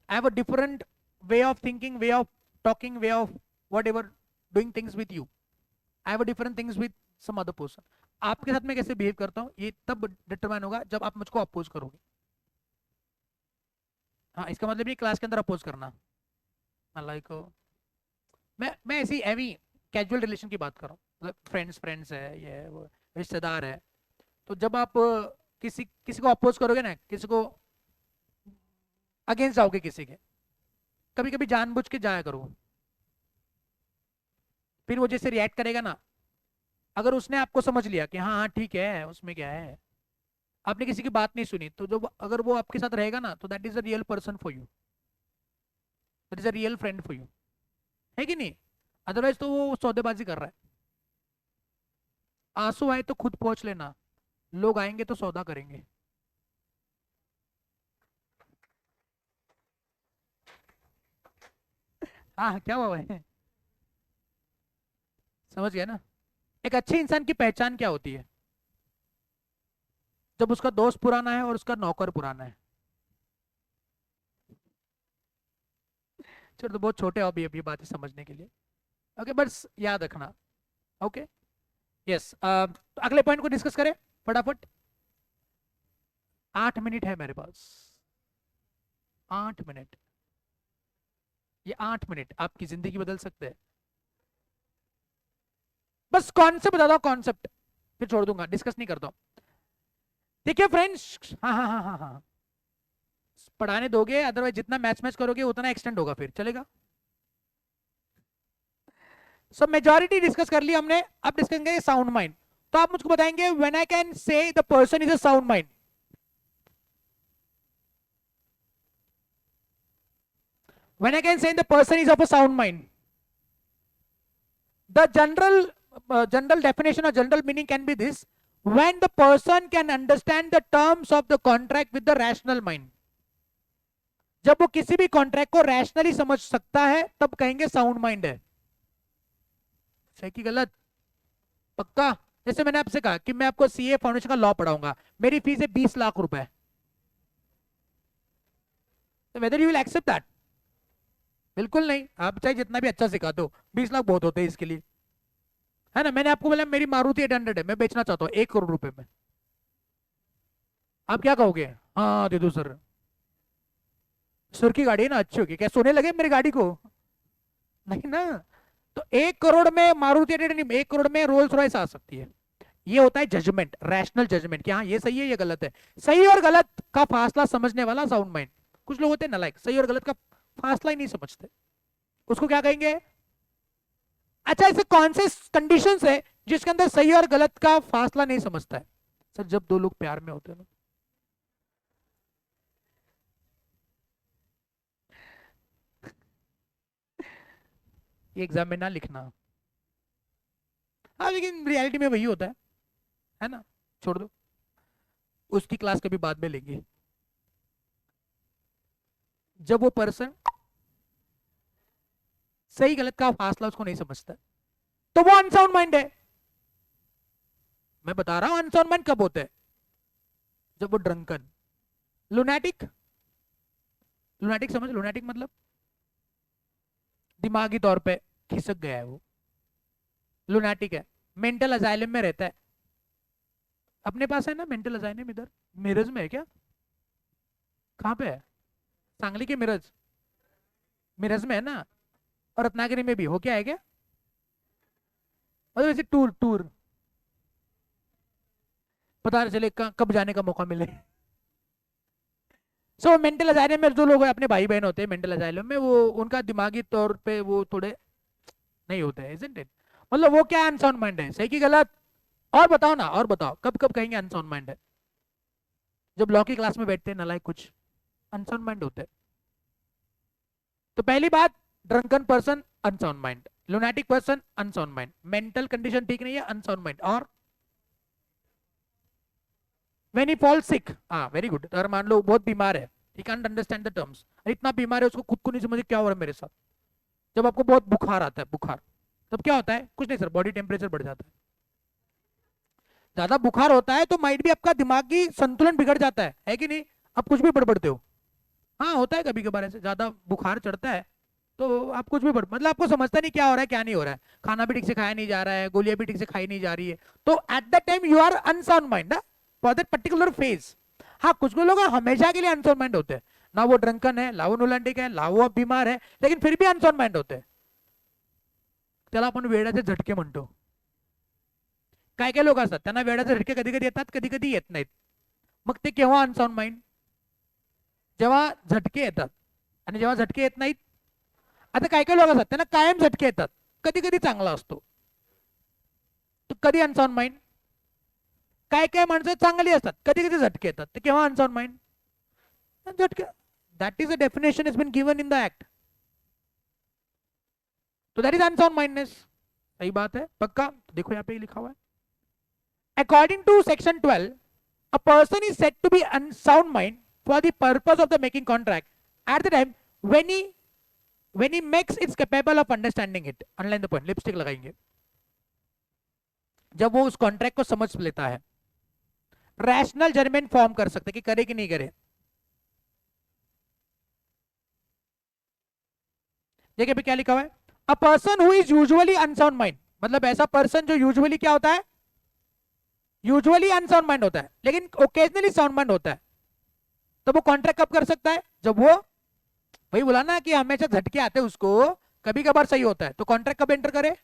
A: I have a different way of thinking, way of talking, way of whatever doing things with you. I have a different things with some other person. आपके साथ मैं कैसे behave करता हूँ ये तब determine होगा जब आप मुझको अपोज करोगे. हाँ, इसका मतलब ये क्लास के अंदर अपोज करना. लाइक मैं ऐसी हैवी कैजुअल रिलेशन की बात कर रहा हूँ. मतलब फ्रेंड्स है, ये वो रिश्तेदार है. तो जब आप किसी किसी को अपोज करोगे ना, किसी को अगेंस्ट जाओगे किसी के, कभी कभी जानबूझ के जाया करो. फिर वो जैसे रिएक्ट करेगा ना, अगर उसने आपको समझ लिया कि हाँ हाँ ठीक है, उसमें क्या है, आपने किसी की बात नहीं सुनी, तो जो अगर वो आपके साथ रहेगा ना, तो that is a real person for you, that is a real friend for you, है कि नहीं? अदरवाइज तो वो सौदेबाजी कर रहा है. आंसू आए तो खुद पहुंच लेना, लोग आएंगे तो सौदा करेंगे. हाँ, क्या हुआ है? समझ गया ना? एक अच्छे इंसान की पहचान क्या होती है? जब उसका दोस्त पुराना है और उसका नौकर पुराना है. चलो, तो बहुत छोटे हो अभी अभी बातें समझने के लिए. ओके, बस याद रखना. Okay, yes. अगले पॉइंट को डिस्कस करें फटाफट. 8 मिनट है मेरे पास. 8 मिनट. ये 8 मिनट आपकी जिंदगी बदल सकते हैं. बस कॉन्सेप्ट बता दो, कॉन्सेप्ट, फिर छोड़ दूंगा, डिस्कस नहीं करता हूं. ठीक है फ्रेंड्स? हाँ हाँ हाँ हाँ हाँ, पढ़ाने दोगे, अदरवाइज जितना मैच मैच करोगे उतना एक्सटेंड होगा, फिर चलेगा. सो मेजॉरिटी डिस्कस कर ली हमने. अब डिस्कस करेंगे साउंड माइंड. तो आप मुझको बताएंगे when I can say the person is a sound mind. When I can say the person is of a sound mind, the general definition or general meaning can be this: when the person can understand the terms of the contract with the rational mind. जब वो किसी भी contract को rationally समझ सकता है तब कहेंगे साउंड माइंड है. सही कि गलत? पक्का? जैसे मैंने आपसे कहा कि मैं आपको सीए फाउंडेशन का लॉ पढ़ाऊंगा, मेरी फीस है 20 लाख रुपए, तो whether you will accept that? बिल्कुल नहीं. आप चाहे जितना भी अच्छा सिखा दो, 20 लाख बहुत होते हैं इसके लिए, है ना? मैंने आपको बोला मेरी मारुति 800 है, मैं बेचना चाहता हूँ 1 करोड़ रुपए में. आप क्या कहोगे? हाँ दे दो सर. सर की गाड़ी है ना, अच्छी होगी, क्या सोने लगे मेरी गाड़ी को? नहीं ना. तो 1 करोड़ में मारुति 800 नहीं, 1 करोड़ में रोल्स रॉयस आ सकती है. ये होता है जजमेंट, रैशनल जजमेंट, कि हाँ ये सही है ये गलत है. सही और गलत का फासला समझने वाला साउंड माइंड. कुछ लोग होते हैं नालायक, सही और गलत का फासला ही नहीं समझते, उसको क्या कहेंगे? अच्छा, ऐसे कौन से कंडीशंस है जिसके अंदर सही और गलत का फासला नहीं समझता है? सर, जब दो लोग प्यार में होते हैं ना. ये एग्जाम में ना लिखना. हाँ, लेकिन रियलिटी में वही होता है ना? छोड़ दो, उसकी क्लास कभी बाद में लेंगे. जब वो पर्सन सही गलत का फासला उसको नहीं समझता, तो वो अनसाउंड माइंड है. मैं बता रहा हूं अनसाउंड माइंड कब होता है? जब वो ड्रंकन, लुनैटिक. लुनैटिक समझ? लुनैटिक मतलब दिमागी तौर पे खिसक गया है वो, लुनैटिक है. मेंटल अजाइलम में रहता है. अपने पास है ना मेंटल अजाइलम? इधर मिरज में है क्या? कहाँ पे है? सांगली के मिरज, मिरज में है ना? और रत्नागिरी में भी हो, क्या है क्या? मतलब वैसे टूर टूर पता नहीं चले कब जाने का मौका मिले. सो मेंटल अजाइलम में जो लोग अपने भाई बहन होते हैं मेंटल अजाइलम में, वो उनका दिमागी तौर पे वो थोड़े नहीं होते हैं, इजंट इट? मतलब वो क्या अनसाउंड माइंड है? सही कि गलत? और बताओ ना, और बताओ कब कब कहेंगे अनसाउंड माइंड है? जब लॉ की क्लास में बैठते हैं नालायक कुछ, अनसाउंड माइंड होते हैं. तो पहली बात, drunken person unsound mind, lunatic person unsound mind, mental condition ठीक नहीं है, अनसाउंड माइंड. और व्हेन ही फॉल सिक, हाँ वेरी गुड, अगर मान लो बहुत बीमार है, he can't understand the terms, इतना बीमार है उसको खुद को नहीं समझ क्या हो रहा है मेरे साथ। जब आपको बहुत बुखार आता है, बुखार, तब क्या होता है? कुछ नहीं सर, बॉडी टेम्परेचर बढ़ जाता है। ज्यादा बुखार होता है तो माइट भी आपका दिमागी संतुलन बिगड़ जाता है कि नहीं? आप कुछ भी बड़बड़ते हो। हाँ होता है कभी कभार ऐसे, ज्यादा बुखार चढ़ता है तो आप कुछ भी मतलब आपको समझता नहीं क्या हो रहा है क्या नहीं हो रहा है, खाना भी ठीक से खाया नहीं जा रहा है, गोलियां भी ठीक से खाई नहीं जा रही है, तो at that time you are unsound mind for that particular phase. हाँ कुछ कुछ लोग हमेशा के लिए अनसाउंड माइंड होते हैं, ना वो ड्रंकन है, ना वो नुलांटिक है, ना वो बीमार है, लेकिन फिर भी अनसाउंड माइंड होते हैं। त्याला आपण वेड्याचे झटके म्हणतो। काय काय लोक असतात त्यांना वेड्याचे झटके कधी कधी येतात, कधी कधी येत नाहीत, मग ते केव्हा अनसाउंड माइंड? जेव्हा झटके येतात आणि जेव्हा झटके येत नाहीत। आता काय काय लोक असतात त्यांना कायम झटके येतात, कधी कधी चांगला असतो, तो कधी अनसाउंड माइंड। काय काय माणसं चांगली असतात, कधी कधी झटके येतात, ते केव्हा अनसाउंड माइंड? झटके, that is a definition is been given in the act, तो दैट इज अनसाउंड माइंडनेस। सही बात है, पक्का? देखो यहाँ पे लिखा हुआ है, according to section 12 a person is said to be unsound mind for the purpose of the making contract at the time when he makes it capable of understanding it। Online the point, lipstick लगाएंगे, जब वो उस contract को समझ लेता है, rational judgement form कर सकते कि करे कि नहीं करे। देखिए अभी क्या लिखा हुआ है, a person who is usually unsound mind, मतलब ऐसा पर्सन जो यूजुअली क्या होता है? यूजुअली अनसाउंड माइंड होता है, लेकिन ओकेजनली साउंड माइंड होता है। तो वो कॉन्ट्रैक्ट कब कर सकता है? जब वो, वही बोला ना कि हमेशा झटके आते हैं उसको, कभी कभार सही होता है, तो कॉन्ट्रैक्ट कब एंटर करे?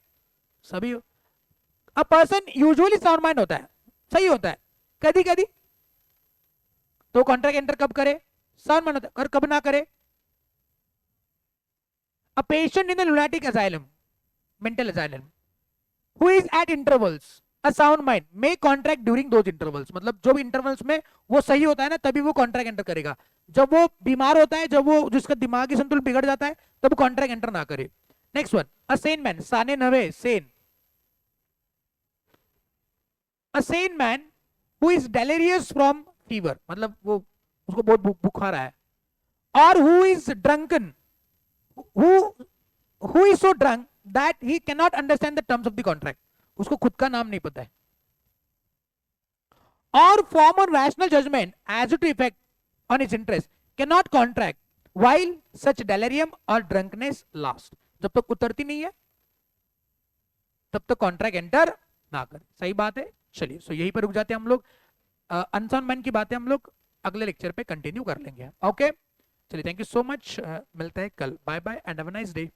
A: सभी। A person usually sound mind होता है, सही होता है, कभी कभी, तो कॉन्ट्रैक्ट एंटर कब करे? साउंड माइंड होता है, और कब ना करे? A patient in the lunatic asylum, mental asylum, who is eight intervals a sound mind may contract during those intervals, मतलब जो भी इंटरवल्स में वो सही होता है ना, तभी वो कॉन्ट्रैक्ट एंटर करेगा। जब वो बीमार होता है, जब वो जिसका दिमागी संतुलन बिगड़ जाता है, तब कॉन्ट्रैक्ट एंटर ना करे। Next one, a sane man, sane नवे sane, a sane man who is delirious from fever, मतलब वो उसको बहुत बुखार है, और who is drunken, who is so drunk that he can not understand the terms of the contract, उसको खुद का नाम नहीं पता है, और form on rational judgement as to effect on its interest, can not contract while such delirium और drunkenness last, जब तक उतरती नहीं है तब तक कॉन्ट्रैक्ट एंटर ना कर। सही बात है, चलिए सो यहीं पर रुक जाते हैं हम लोग। अनसाउंड माइंड की बातें हम लोग अगले लेक्चर पे कंटिन्यू कर लेंगे। ओके चलिए, थैंक यू सो मच, मिलते हैं कल, bye bye and have a nice day.